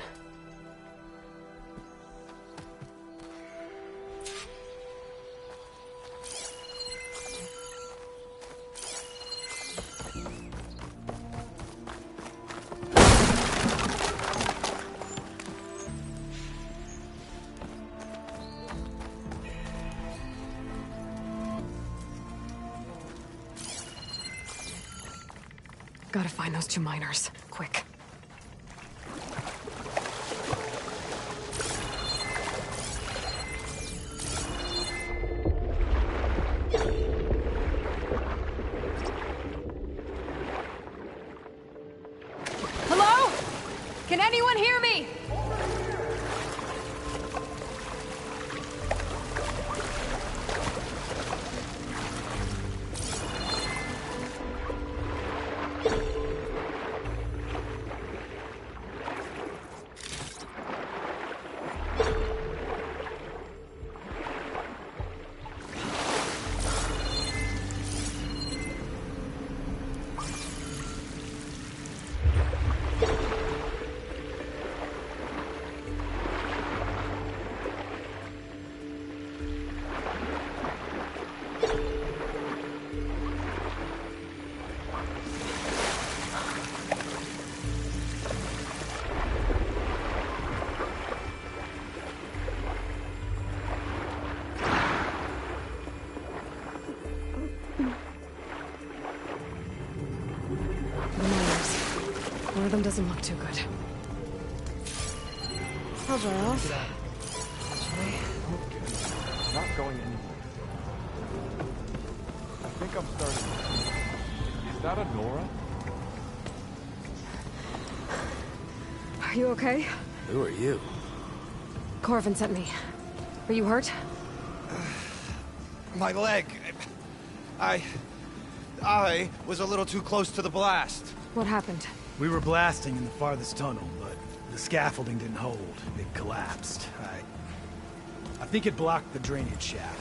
Gotta find those two miners. Quick. Hello? Can anyone hear me? them doesn't look too good. I'll dry off. Not going anywhere. I think I'm starting. Is that a Nora? Are you okay? Who are you? Corvin sent me. Are you hurt? My leg. I was a little too close to the blast. What happened? We were blasting in the farthest tunnel, but the scaffolding didn't hold. It collapsed. I think it blocked the drainage shaft.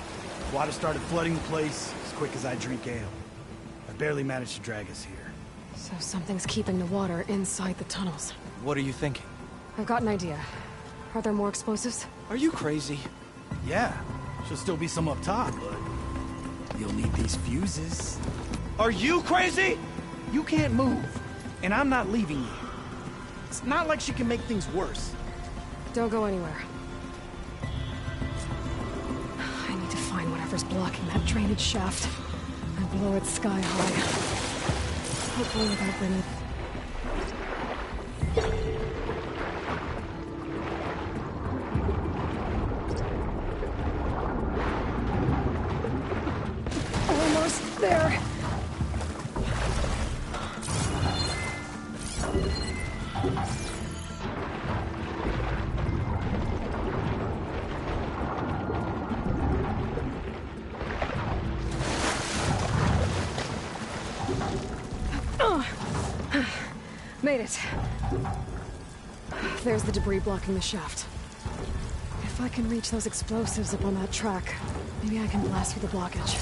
Water started flooding the place as quick as I drink ale. I barely managed to drag us here. So something's keeping the water inside the tunnels. What are you thinking? I've got an idea. Are there more explosives? Are you crazy? Yeah, should still be some up top, but you'll need these fuses. Are you crazy? You can't move, and I'm not leaving you. It's not like she can make things worse. Don't go anywhere. I need to find whatever's blocking that drainage shaft and blow it sky high. Hopefully without bringing... Almost there. Made it. There's the debris blocking the shaft. If I can reach those explosives up on that track, maybe I can blast through the blockage.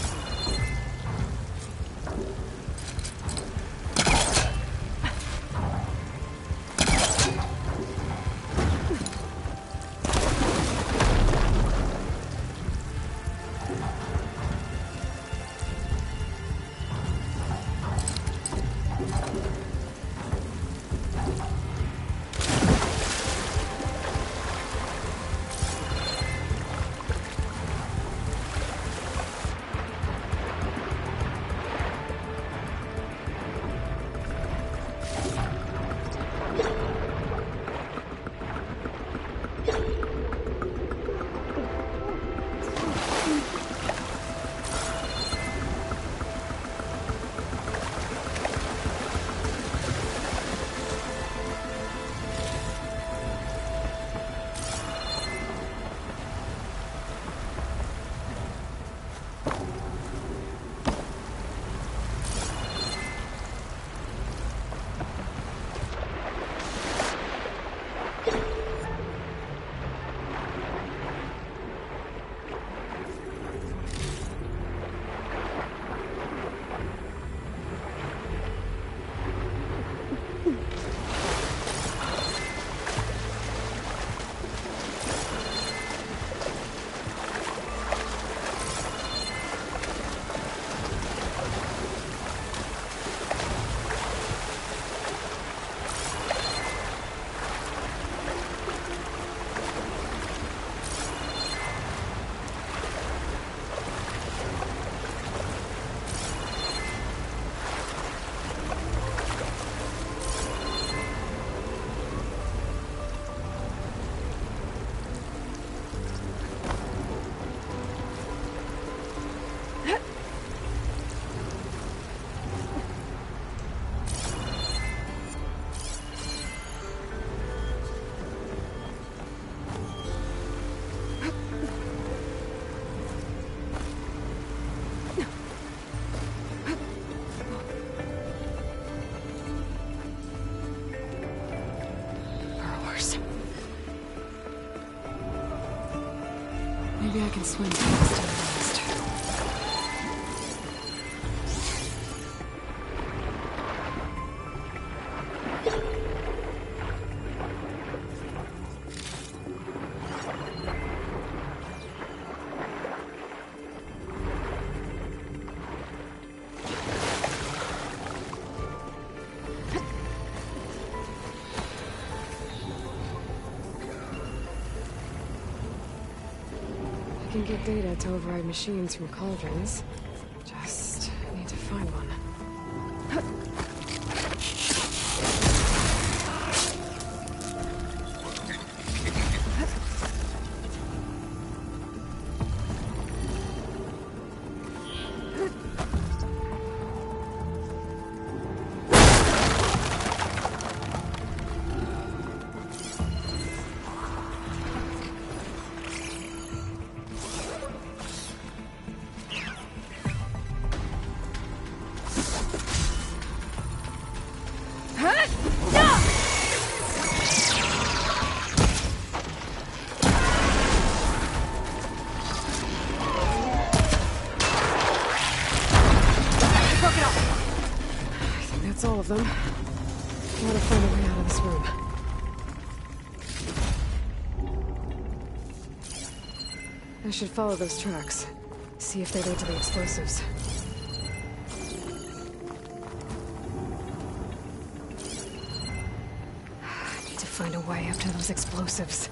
Maybe I can swim past and last. I can get data to override machines from cauldrons. Just need to find one. them. I want to find a way out of this room. I should follow those tracks. See if they lead to the explosives. I need to find a way up to those explosives.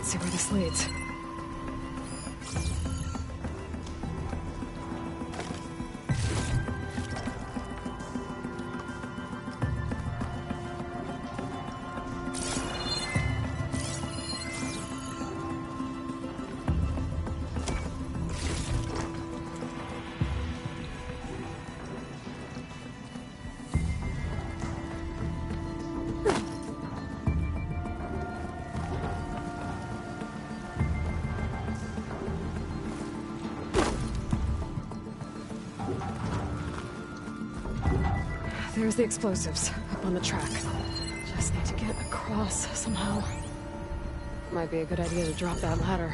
See where this leads. There's the explosives, up on the track. Just need to get across somehow. Might be a good idea to drop that ladder.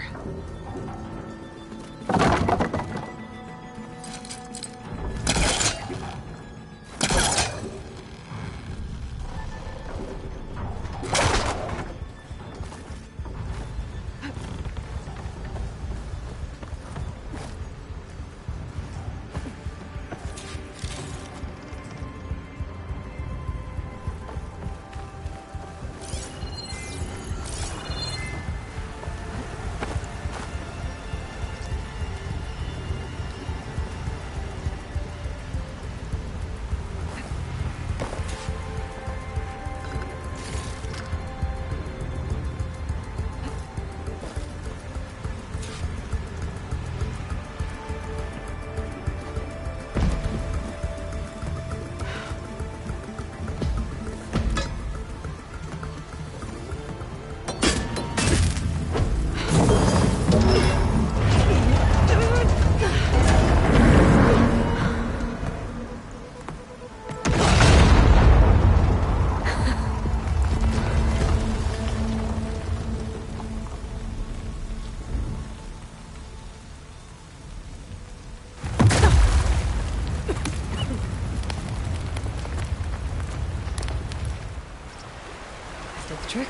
Trick.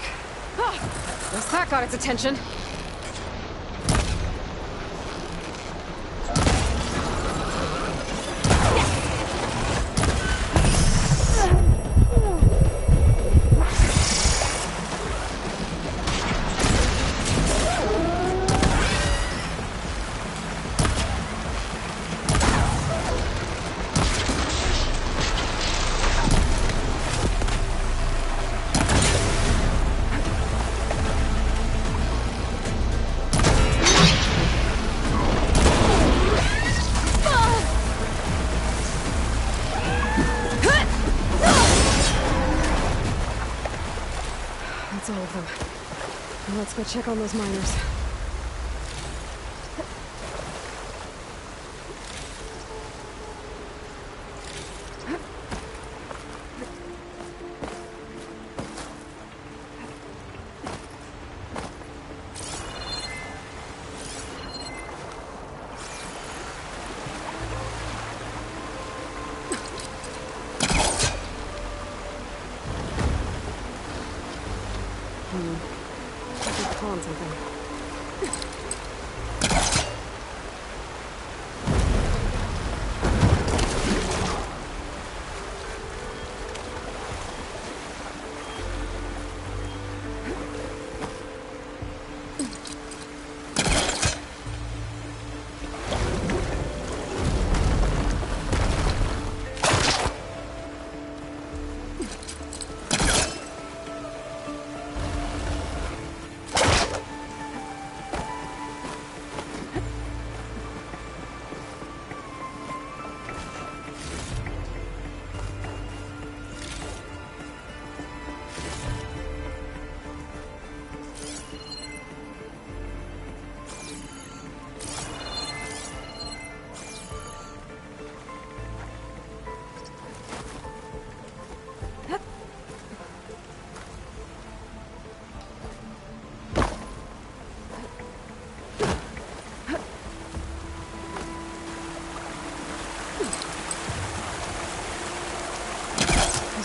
Ah, guess that got its attention. That's all of them. Now let's go check on those miners. On something.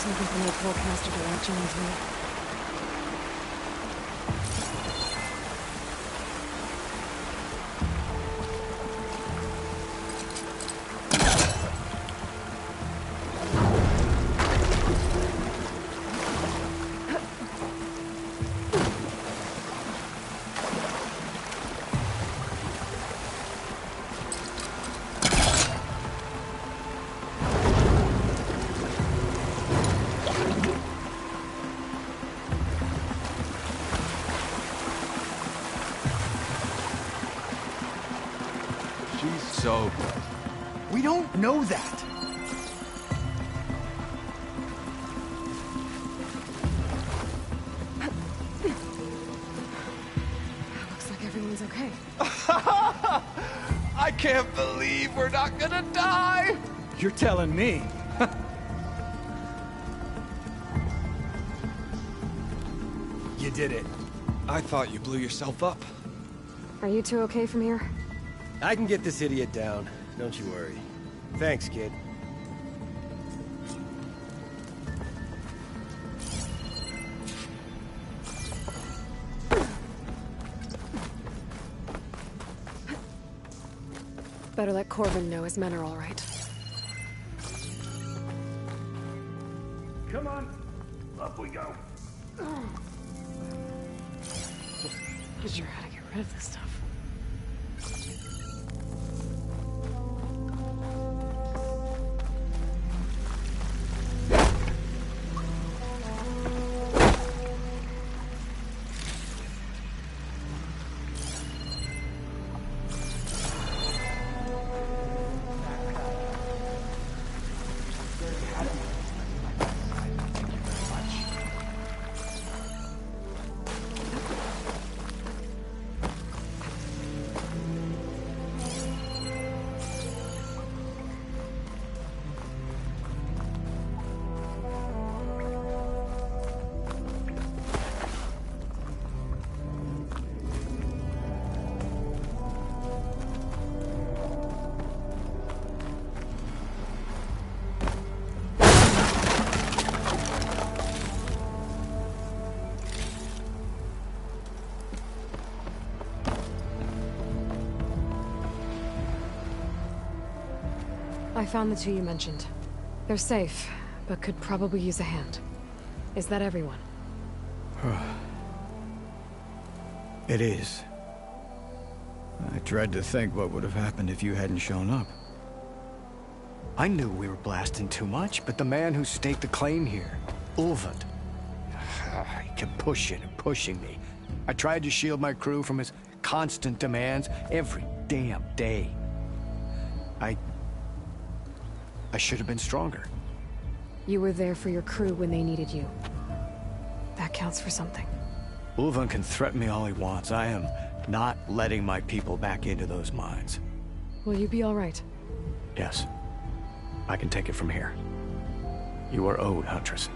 Looking for my forecaster to latch onto. So... We don't know that. Looks like everyone's okay. I can't believe we're not gonna die! You're telling me. You did it. I thought you blew yourself up. Are you two okay from here? I can get this idiot down. Don't you worry. Thanks, kid. Better let Corbin know his men are all right. Come on, up we go. I'm sure how to get rid of this stuff. I found the two you mentioned. They're safe, but could probably use a hand. Is that everyone? It is. I dread to think what would have happened if you hadn't shown up. I knew we were blasting too much, but the man who staked the claim here, Ulvad, he kept pushing and pushing me. I tried to shield my crew from his constant demands every damn day. I should have been stronger. You were there for your crew when they needed you. That counts for something. Ulvan can threaten me all he wants. I am not letting my people back into those mines. Will you be all right? Yes. I can take it from here. You are owed, Huntress.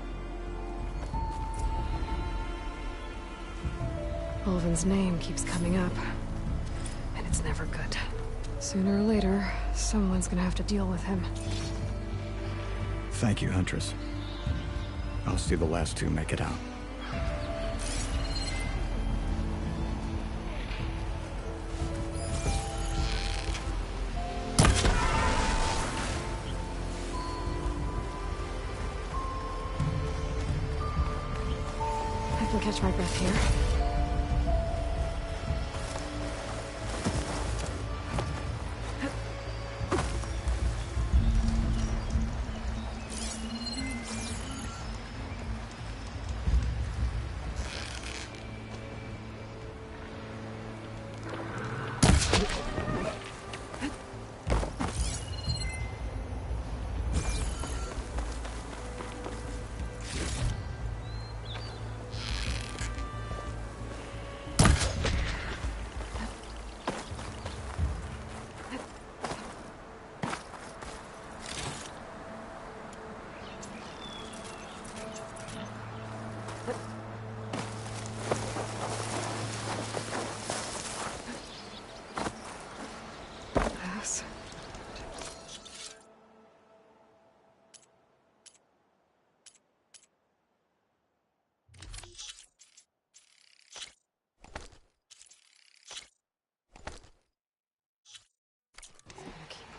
Ulvan's name keeps coming up. And it's never good. Sooner or later, someone's gonna have to deal with him. Thank you, Huntress. I'll see the last two make it out. I can catch my breath here.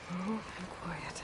Slow and quiet.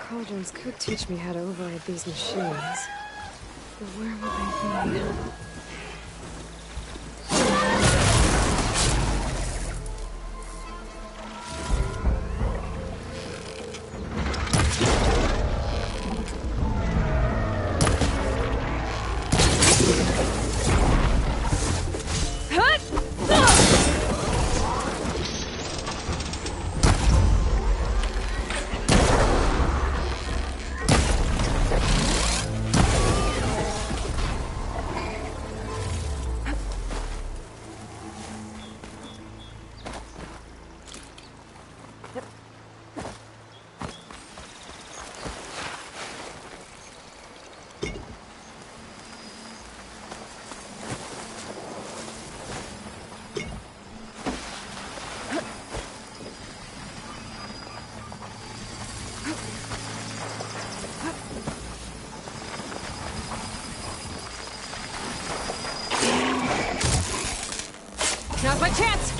Cauldrons could teach me how to override these machines. But where would they be? chance!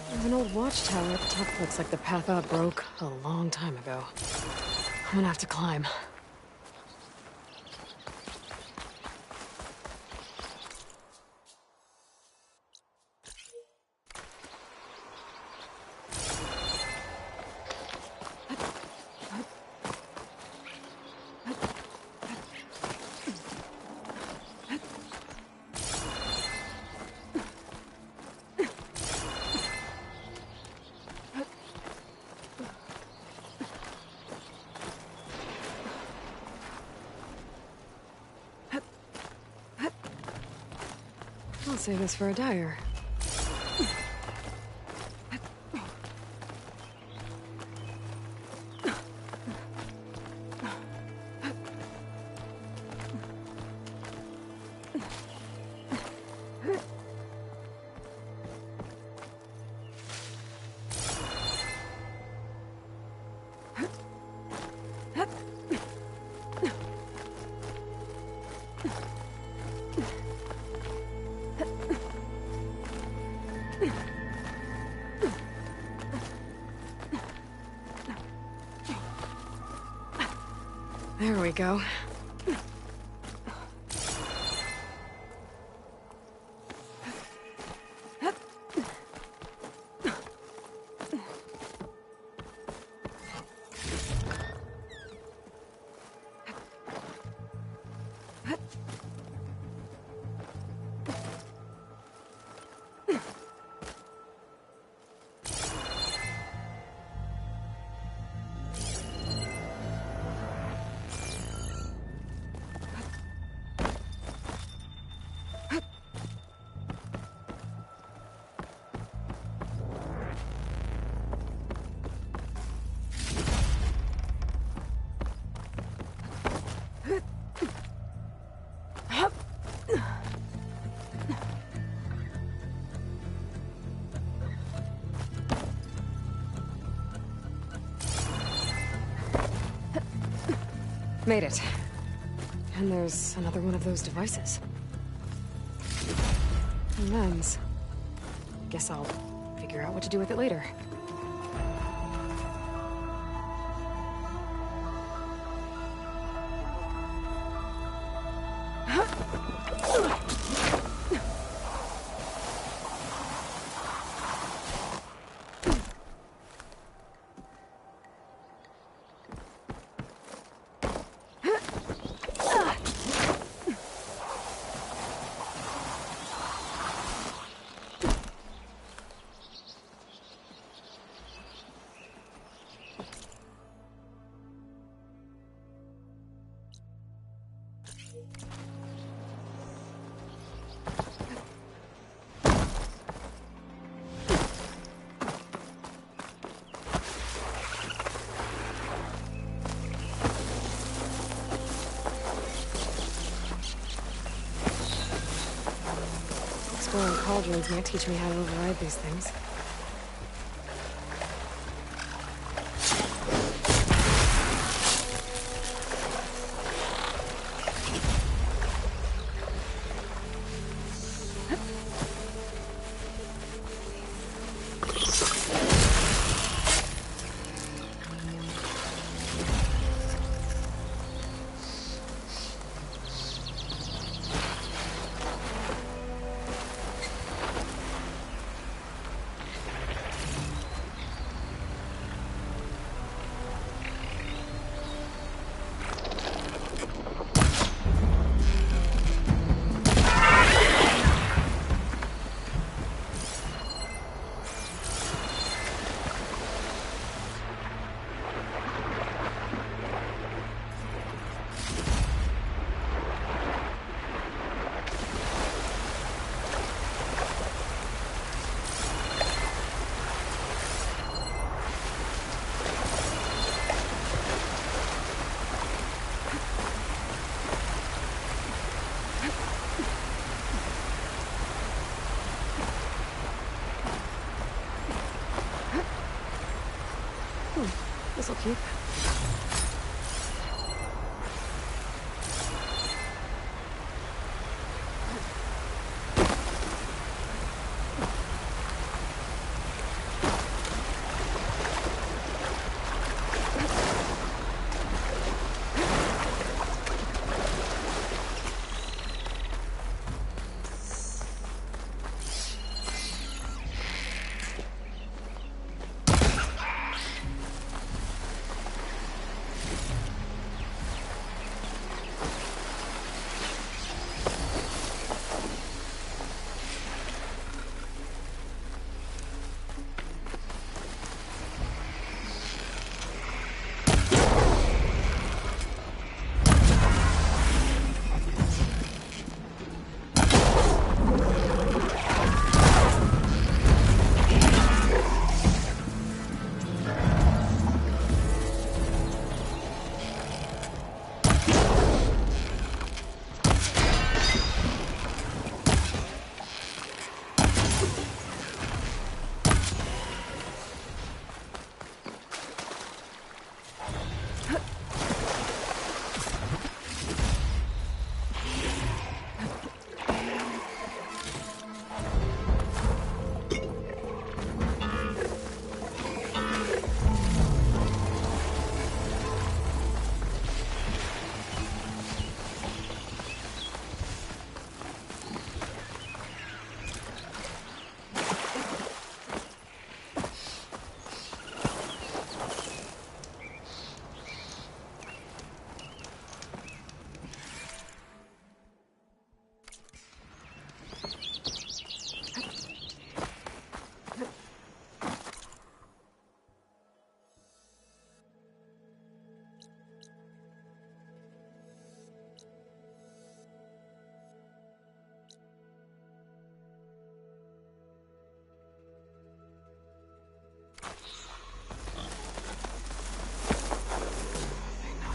There's an old watchtower at the top. Looks like the path up broke a long time ago. I'm gonna have to climb. I'll save this for a dyer. There we go. Made it. And there's another one of those devices. A lens. Guess I'll figure out what to do with it later. Exploring cauldrons might teach me how to override these things. keep.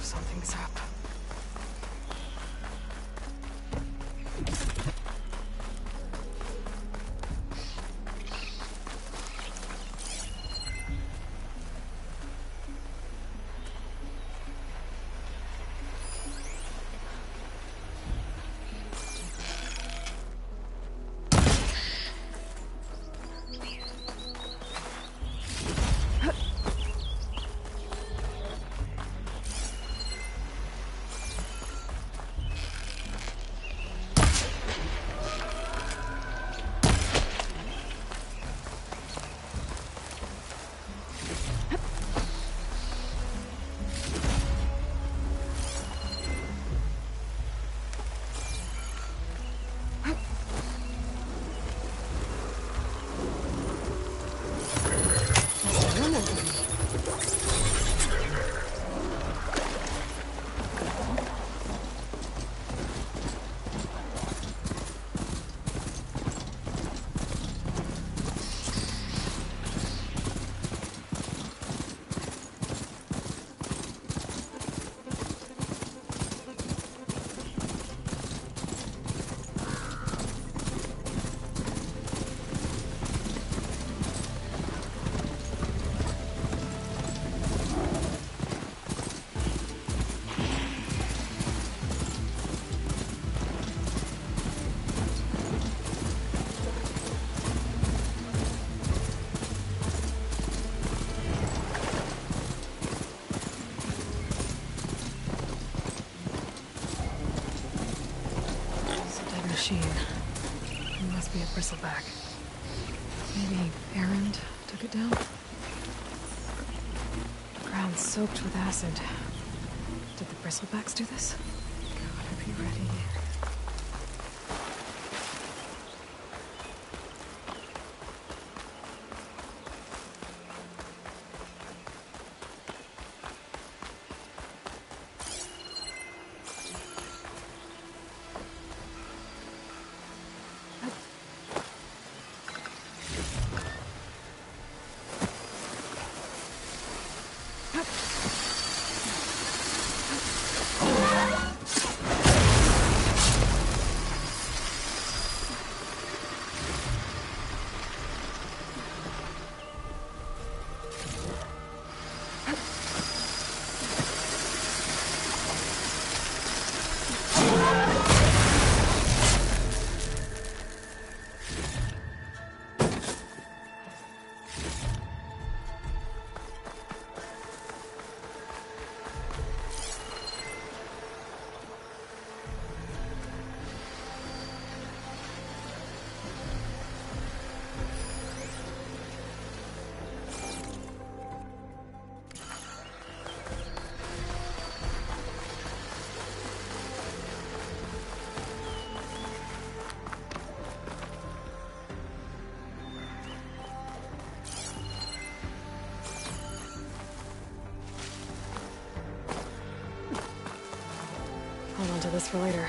Something's up. It must be a bristleback. Maybe Errand took it down? The ground's soaked with acid. Did the bristlebacks do this? Gotta be ready. onto this for later.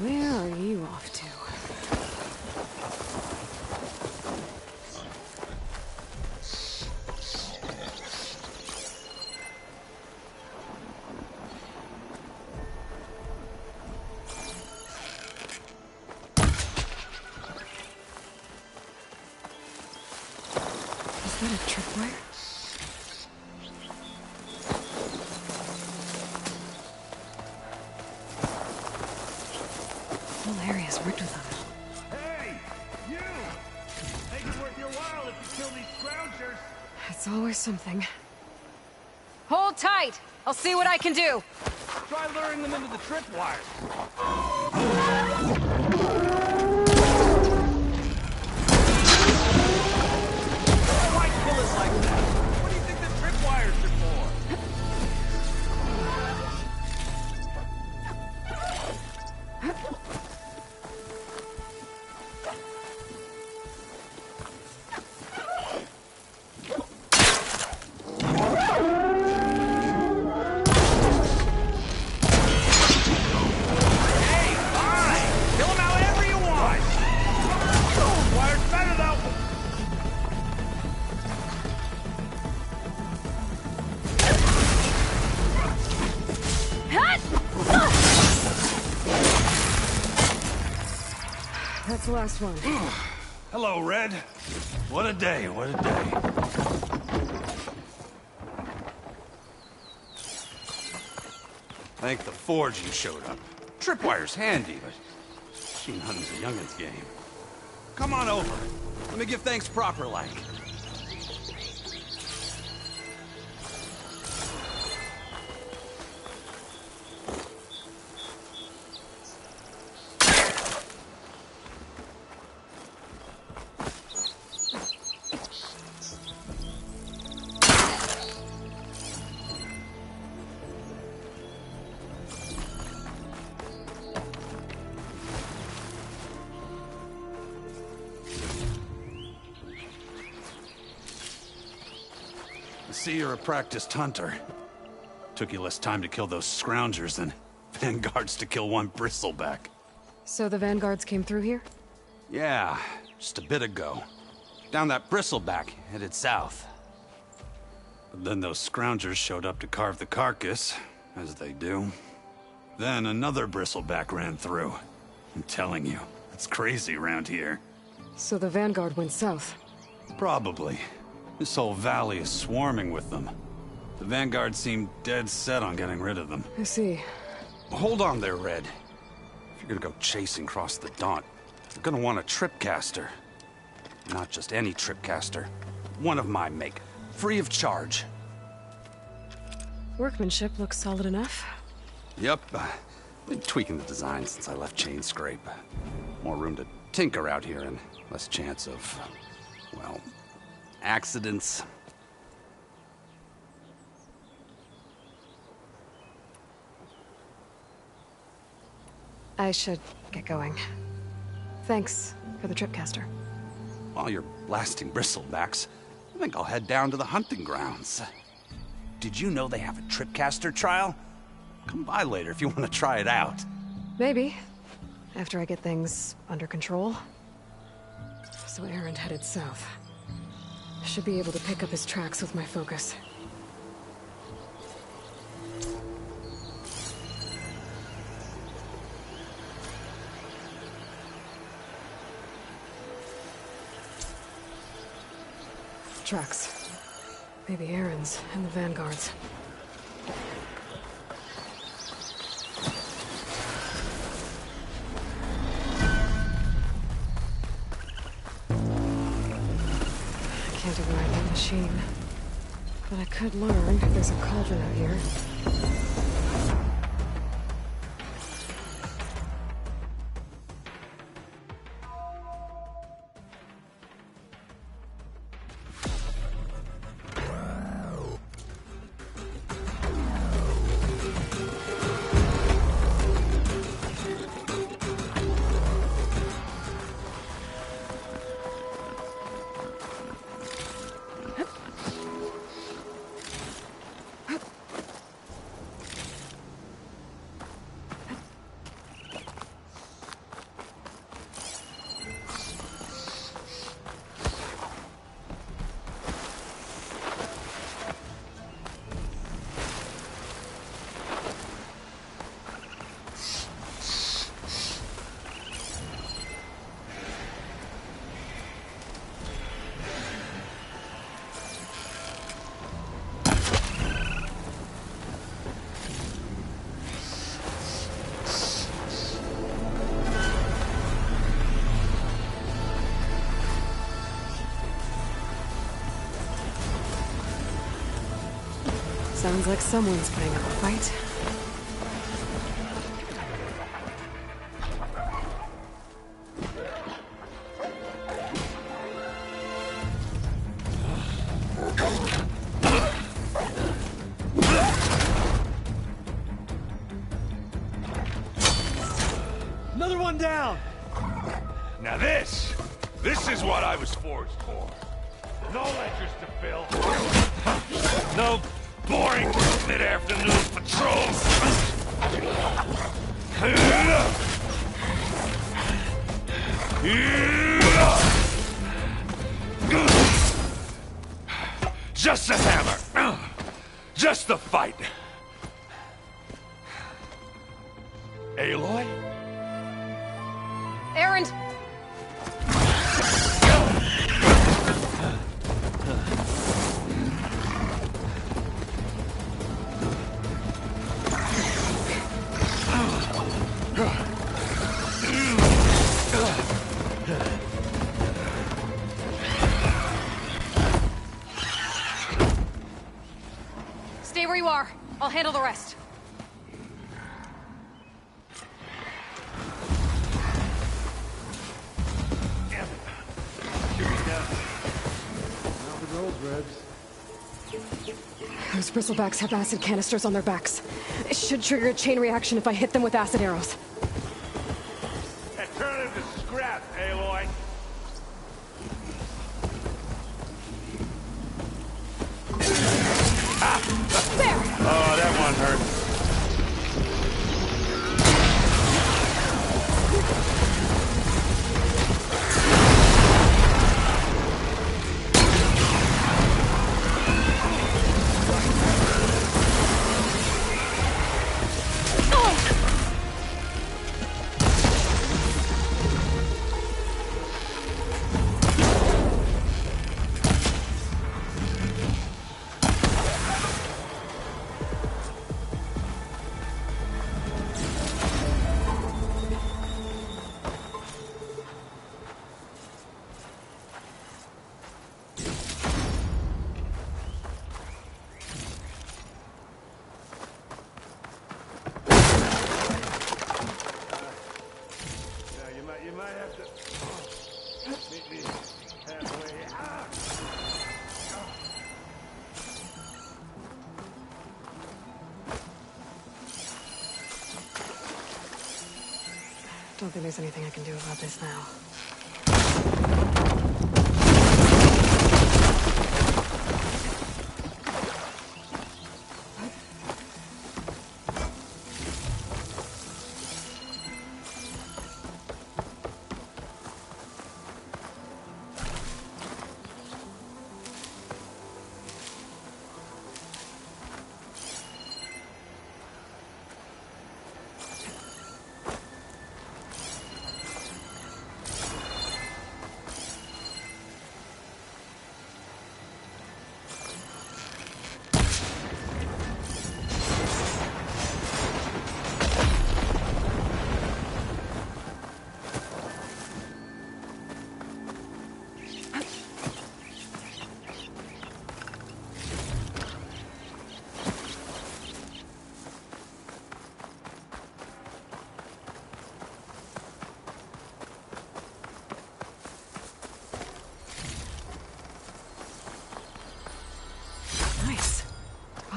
Where are you off to? Is that a tripwire? Whole area's rigged with them. Hey! You! Make it worth your while if you kill these scroungers! It's always something. Hold tight! I'll see what I can do! Try luring them into the tripwire. Why kill us like that? What do you think the tripwires are for? Hey, fine! Kill them however you want! Wire's better though! That's the last one. Hello, Red. What a day, what a day. Thank the Forge you showed up. Tripwire's handy, but machine hunting's a youngin's game. Come on over. Let me give thanks proper like. I see you're a practiced hunter. Took you less time to kill those scroungers than vanguards to kill one bristleback. So the vanguards came through here? Yeah, just a bit ago. Down that bristleback, headed south. But then those scroungers showed up to carve the carcass, as they do. Then another bristleback ran through. I'm telling you, it's crazy around here. So the vanguard went south? Probably. This whole valley is swarming with them. The vanguard seemed dead set on getting rid of them. I see. Hold on there, Red. If you're gonna go chasing across the Daunt, you're gonna want a tripcaster. Not just any tripcaster. One of my make. Free of charge. Workmanship looks solid enough. Yep. Been tweaking the design since I left Chain Scrape. More room to tinker out here and less chance of, well, accidents. I should get going. Thanks for the tripcaster. While you're blasting bristlebacks, I think I'll head down to the hunting grounds. Did you know they have a tripcaster trial? Come by later if you want to try it out. Maybe. After I get things under control. So Aaron headed south. Should be able to pick up his tracks with my focus. Tracks. Maybe Aaron's and the vanguards. to ride that machine. But I could learn. There's a cauldron out here. Sounds like someone's putting up a fight. Another one down! Now this is what I was forged for. No ledgers to fill. No boring mid-afternoon patrols. Just a hammer. Just the fight. Aloy? Errand! Stay where you are. I'll handle the rest. Those bristlebacks have acid canisters on their backs. It should trigger a chain reaction if I hit them with acid arrows. And turn him to scrap, Aloy. There! Oh, that one hurt. You might have to meet me halfway. Don't think there's anything I can do about this now.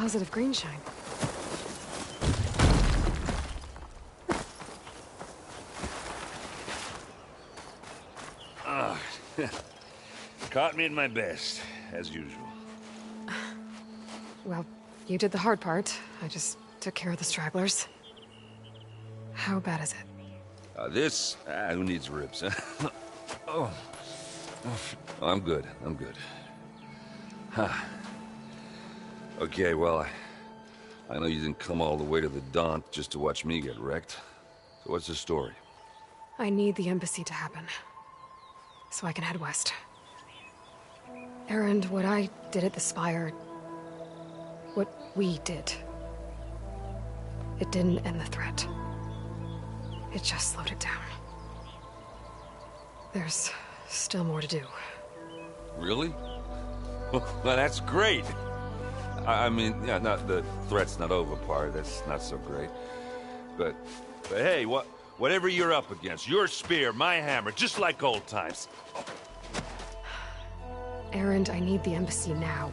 positive green shine. Caught me at my best, as usual. Well, you did the hard part. I just took care of the stragglers. How bad is it? This? Who needs ribs, huh? Oh. I'm good. I'm good. Huh. Okay, well, I know you didn't come all the way to the Daunt just to watch me get wrecked. So what's the story? I need the embassy to happen, so I can head west. Erend, what I did at the Spire... what we did... it didn't end the threat. It just slowed it down. There's still more to do. Really? Well, that's great. I mean, yeah, not the threat's not over part. That's not so great. But hey, whatever you're up against, your spear, my hammer, just like old times. Erend, I need the embassy now.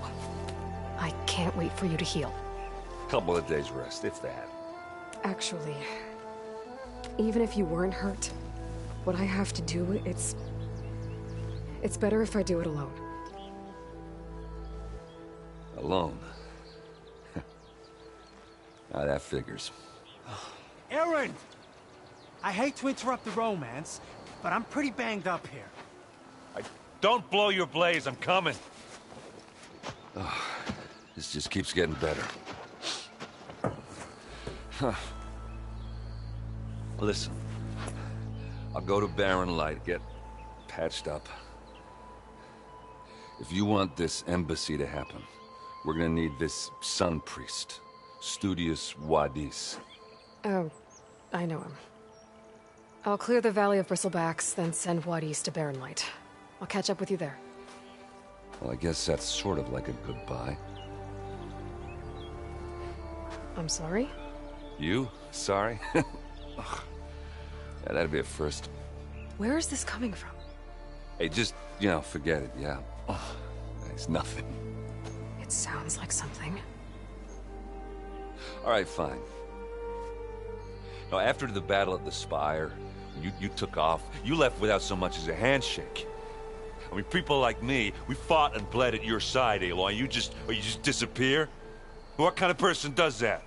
I can't wait for you to heal. Couple of days rest, if that. Actually, even if you weren't hurt, what I have to do, it's better if I do it alone. Alone? Now that figures. Erend! I hate to interrupt the romance, but I'm pretty banged up here. Don't blow your blaze, I'm coming. Oh, this just keeps getting better. Huh. Listen, I'll go to Barren Light, get patched up. If you want this embassy to happen, we're gonna need this sun priest, Studius Wadis. Oh, I know him. I'll clear the Valley of Bristlebacks, then send Wadis to Barren Light. I'll catch up with you there. Well, I guess that's sort of like a goodbye. I'm sorry? You? Sorry? Ugh. Yeah, that'd be a first. Where is this coming from? Hey, just, forget it, yeah. Oh, it's nothing. It sounds like something. All right, fine. Now, after the battle at the Spire, you took off, you left without so much as a handshake. I mean, people like me, we fought and bled at your side, Aloy. You just disappear? What kind of person does that?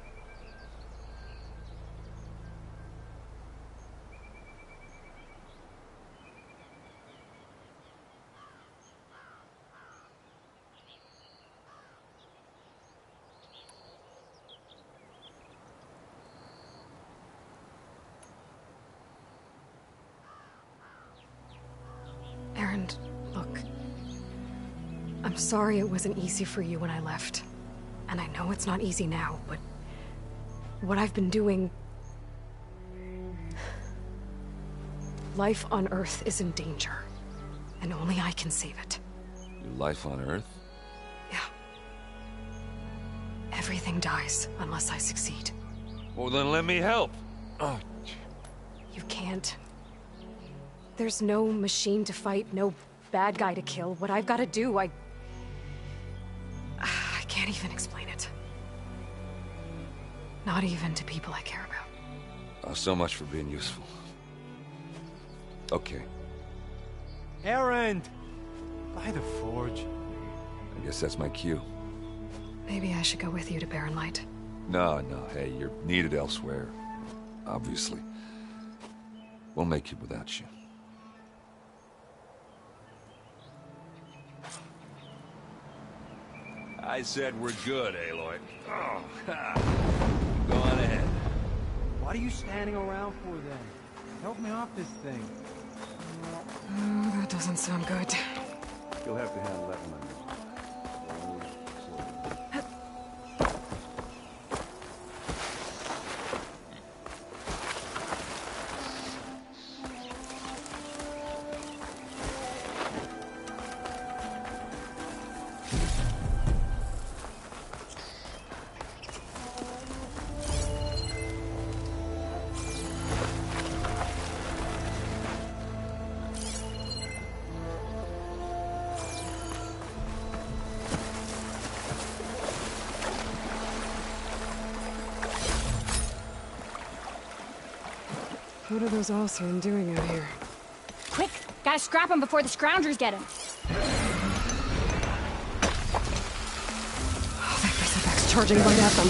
Erend, look. I'm sorry it wasn't easy for you when I left. And I know it's not easy now, but... what I've been doing... life on Earth is in danger. And only I can save it. Your life on Earth? Yeah. Everything dies unless I succeed. Well, then let me help. Oh. You can't. There's no machine to fight, no bad guy to kill. What I've got to do, I can't even explain it. Not even to people I care about. Oh, so much for being useful. Okay. Erend! By the forge. I guess that's my cue. Maybe I should go with you to Barren Light. No, hey, you're needed elsewhere. Obviously. We'll make it without you. I said we're good, Aloy. Oh, go on ahead. What are you standing around for then? Help me off this thing. Oh, that doesn't sound good. You'll have to handle that one. What are those Oseram doing out here? Quick! Gotta scrap him before the scroungers get him. Oh, that bristleback's charging right at them.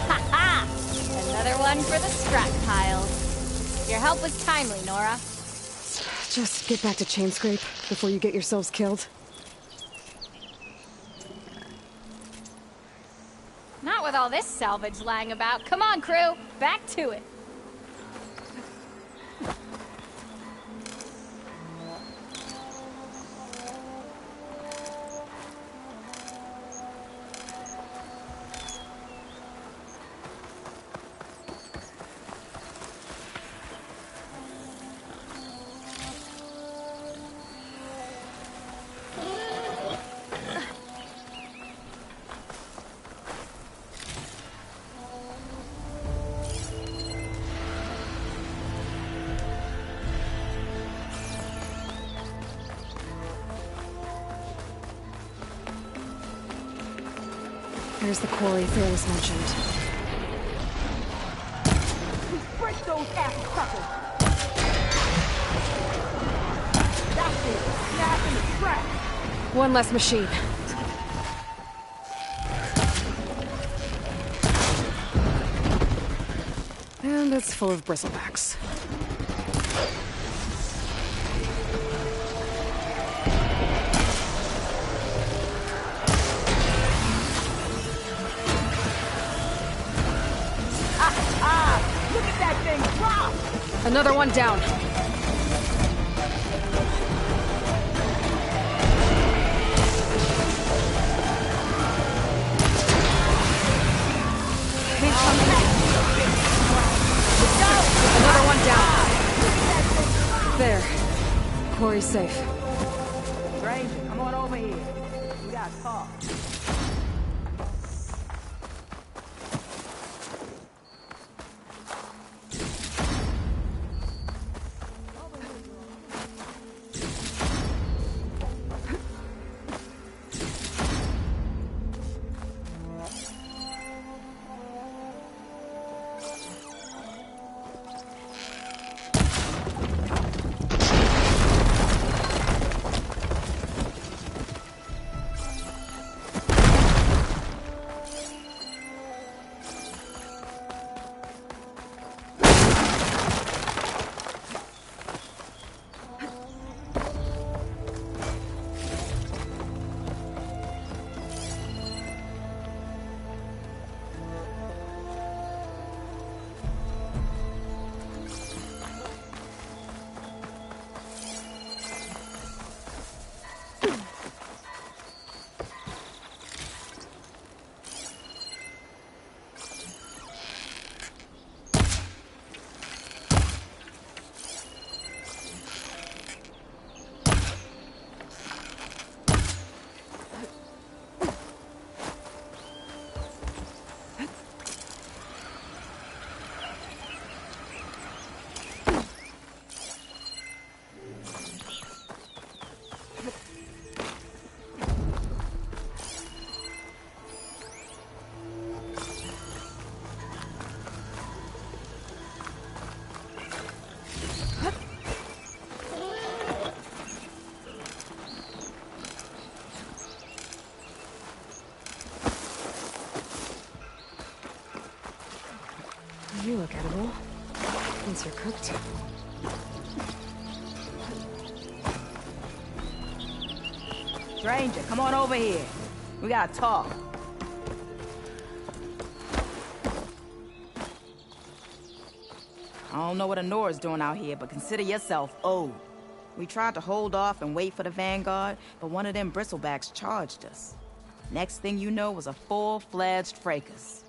Ha-ha! Another one for the scrap pile. Your help was timely, Nora. Just get back to Chainscrape before you get yourselves killed. Not with all this salvage lying about. Come on, crew. Back to it. There's the quarry Ferris mentioned. Break those apple suckers! That's it! Snap in the track! One less machine. And it's full of bristlebacks. Look at that thing drop! Another one down. Another one down. There. Quarry's safe. Stranger, come on over here. We gotta talk. You look edible. Once you're cooked. Stranger, come on over here. We gotta talk. I don't know what Anora's doing out here, but consider yourself owed. We tried to hold off and wait for the Vanguard, but one of them bristlebacks charged us. Next thing you know was a full-fledged fracas.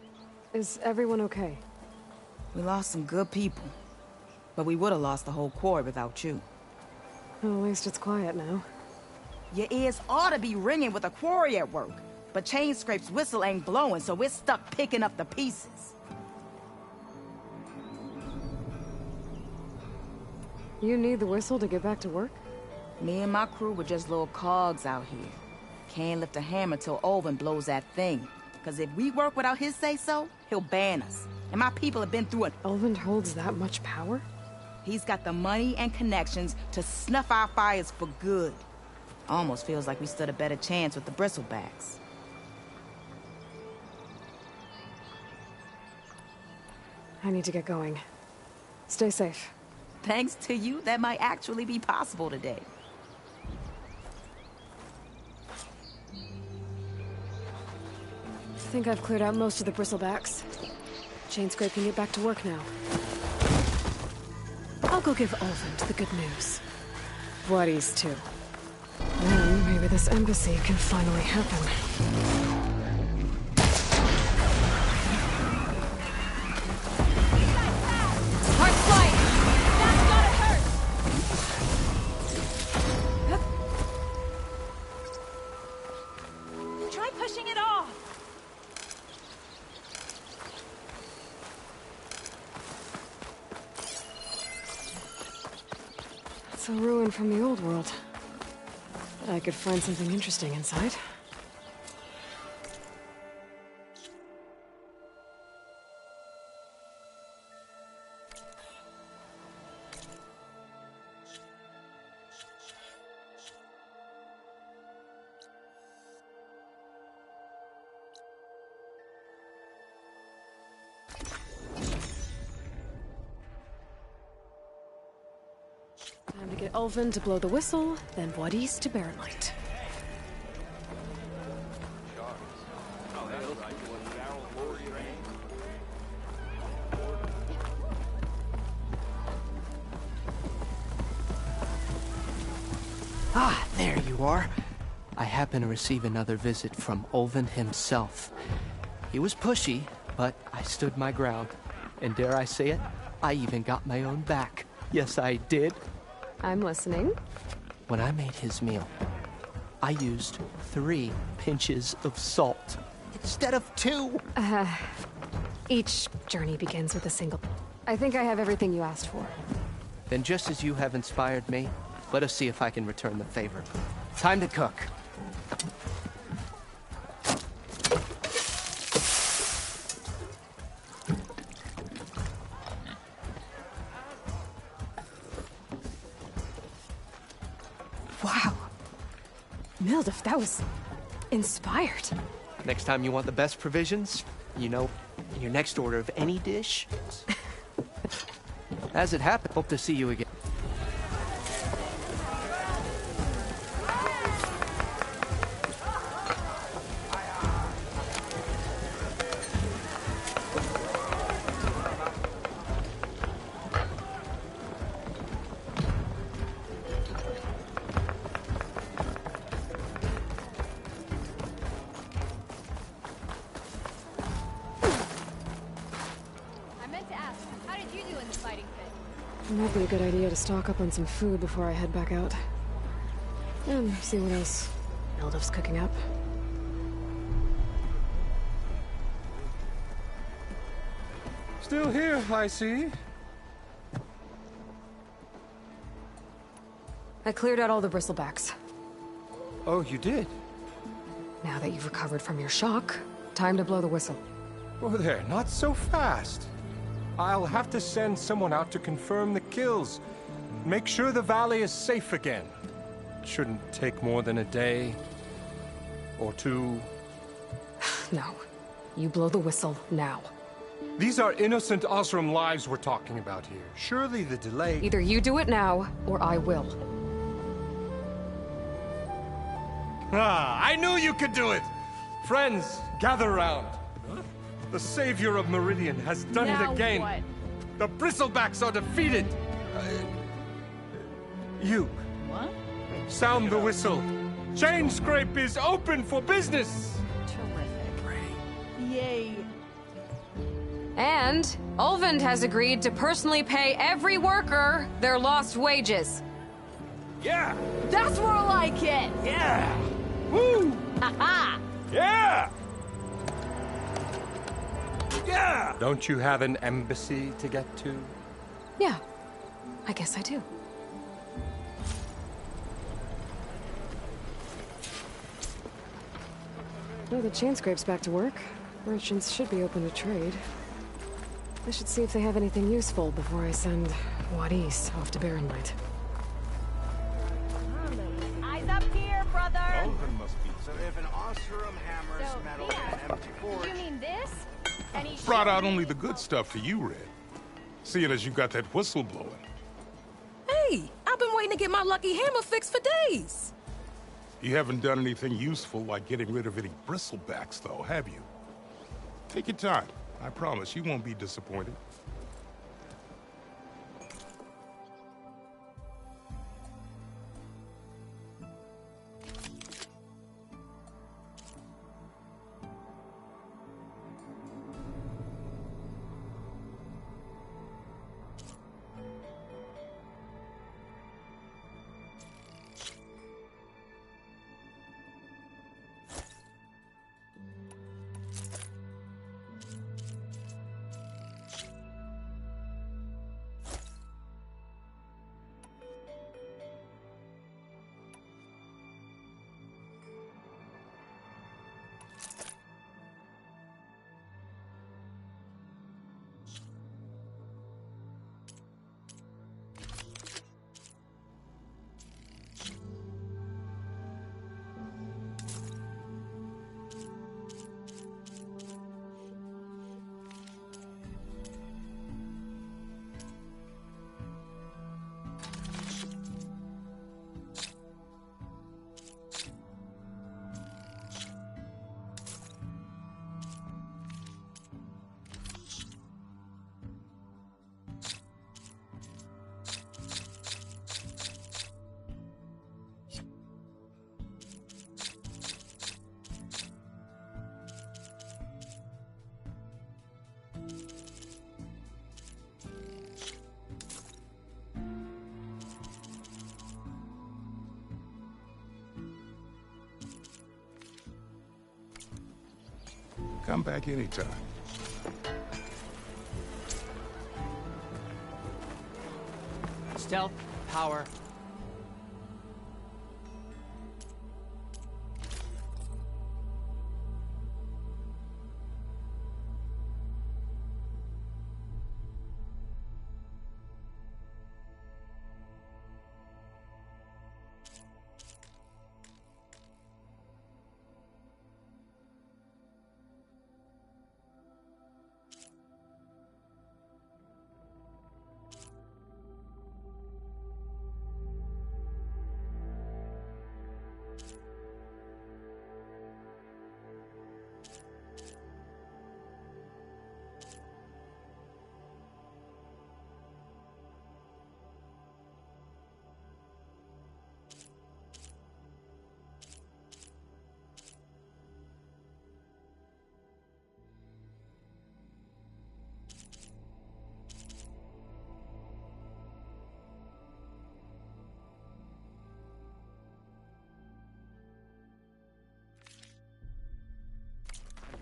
Is everyone okay? We lost some good people, but we would have lost the whole quarry without you. Well, at least it's quiet now. Your ears ought to be ringing with a quarry at work, but Chainscrape's whistle ain't blowing, so we're stuck picking up the pieces. You need the whistle to get back to work? Me and my crew were just little cogs out here. Can't lift a hammer till Olvin blows that thing. Cause if we work without his say-so, he'll ban us. And my people have been through it. Olvin holds that much power? He's got the money and connections to snuff our fires for good. Almost feels like we stood a better chance with the bristlebacks. I need to get going. Stay safe. Thanks to you, that might actually be possible today. I think I've cleared out most of the bristlebacks. Chain Scrape can get back to work now. I'll go give Olvin the good news. Buddies, too. Then maybe this embassy can finally happen. Hard fight! That's gotta hurt! Try pushing it off! It's a ruin from the old world. But I could find something interesting inside. Time to get Ulvin to blow the whistle, then Wadis to Barren Light. Ah, there you are. I happen to receive another visit from Ulvin himself. He was pushy, but I stood my ground. And dare I say it, I even got my own back. Yes, I did. I'm listening. When I made his meal, I used 3 pinches of salt instead of 2. Each journey begins with a single. I think I have everything you asked for. Then just as you have inspired me, let us see if I can return the favor. Time to cook. Wow. Mildef, that was inspired. Next time you want the best provisions, you know, in your next order of any dish. As it happened, hope to see you again. Might be a good idea to stock up on some food before I head back out. And see what else Mildef's cooking up. Still here, I see. I cleared out all the bristlebacks. Oh, you did? Now that you've recovered from your shock, time to blow the whistle. Oh there, not so fast. I'll have to send someone out to confirm the kills. Make sure the valley is safe again. It shouldn't take more than a day. Or 2. No. You blow the whistle now. These are innocent Osram lives we're talking about here. Surely the delay... Either you do it now, or I will. Ah, I knew you could do it! Friends, gather round. The savior of Meridian has done it again. What? The bristlebacks are defeated. You. What? Sound the whistle. Chain Scrape is open for business. Terrific. Yay. And Ulvin has agreed to personally pay every worker their lost wages. Yeah! That's more like it! Yeah! Woo! Ha-ha! Yeah! Yeah! Don't you have an embassy to get to? Yeah, I guess I do. Oh, the chain scrape's back to work. Merchants should be open to trade. I should see if they have anything useful before I send Wadis off to Barren Light. Eyes up here, brother! Elven must be. So if an Osram hammers metal in an empty forge... You mean this? Any Brought out only the good stuff for you, Red. Seeing as you got that whistle blowing. Hey, I've been waiting to get my lucky hammer fixed for days. You haven't done anything useful like getting rid of any bristlebacks, though, have you? Take your time. I promise you won't be disappointed. Come back anytime. Stealth, power.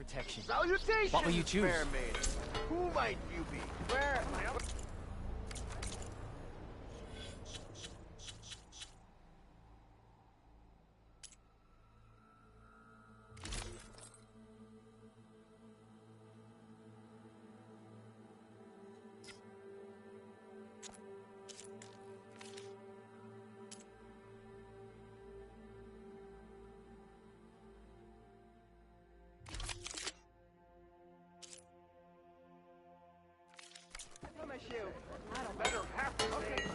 Protection. Salutations, What will you choose? fair maiden. Who might you be? Where? Better have to say.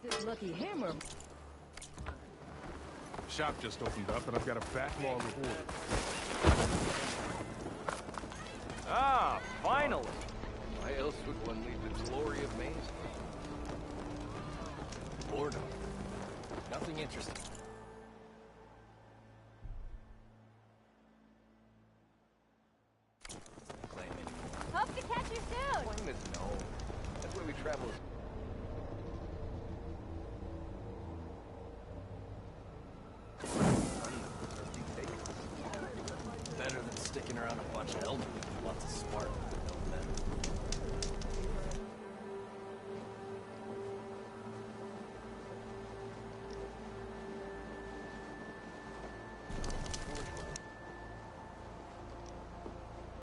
This lucky hammer. The shop just opened up, and I've got a fat log of orders. Ah, finally! Why else would one leave the glory of Main Street? Boredom. Nothing interesting. Hope to catch you soon! Plain as no. That's why we travel as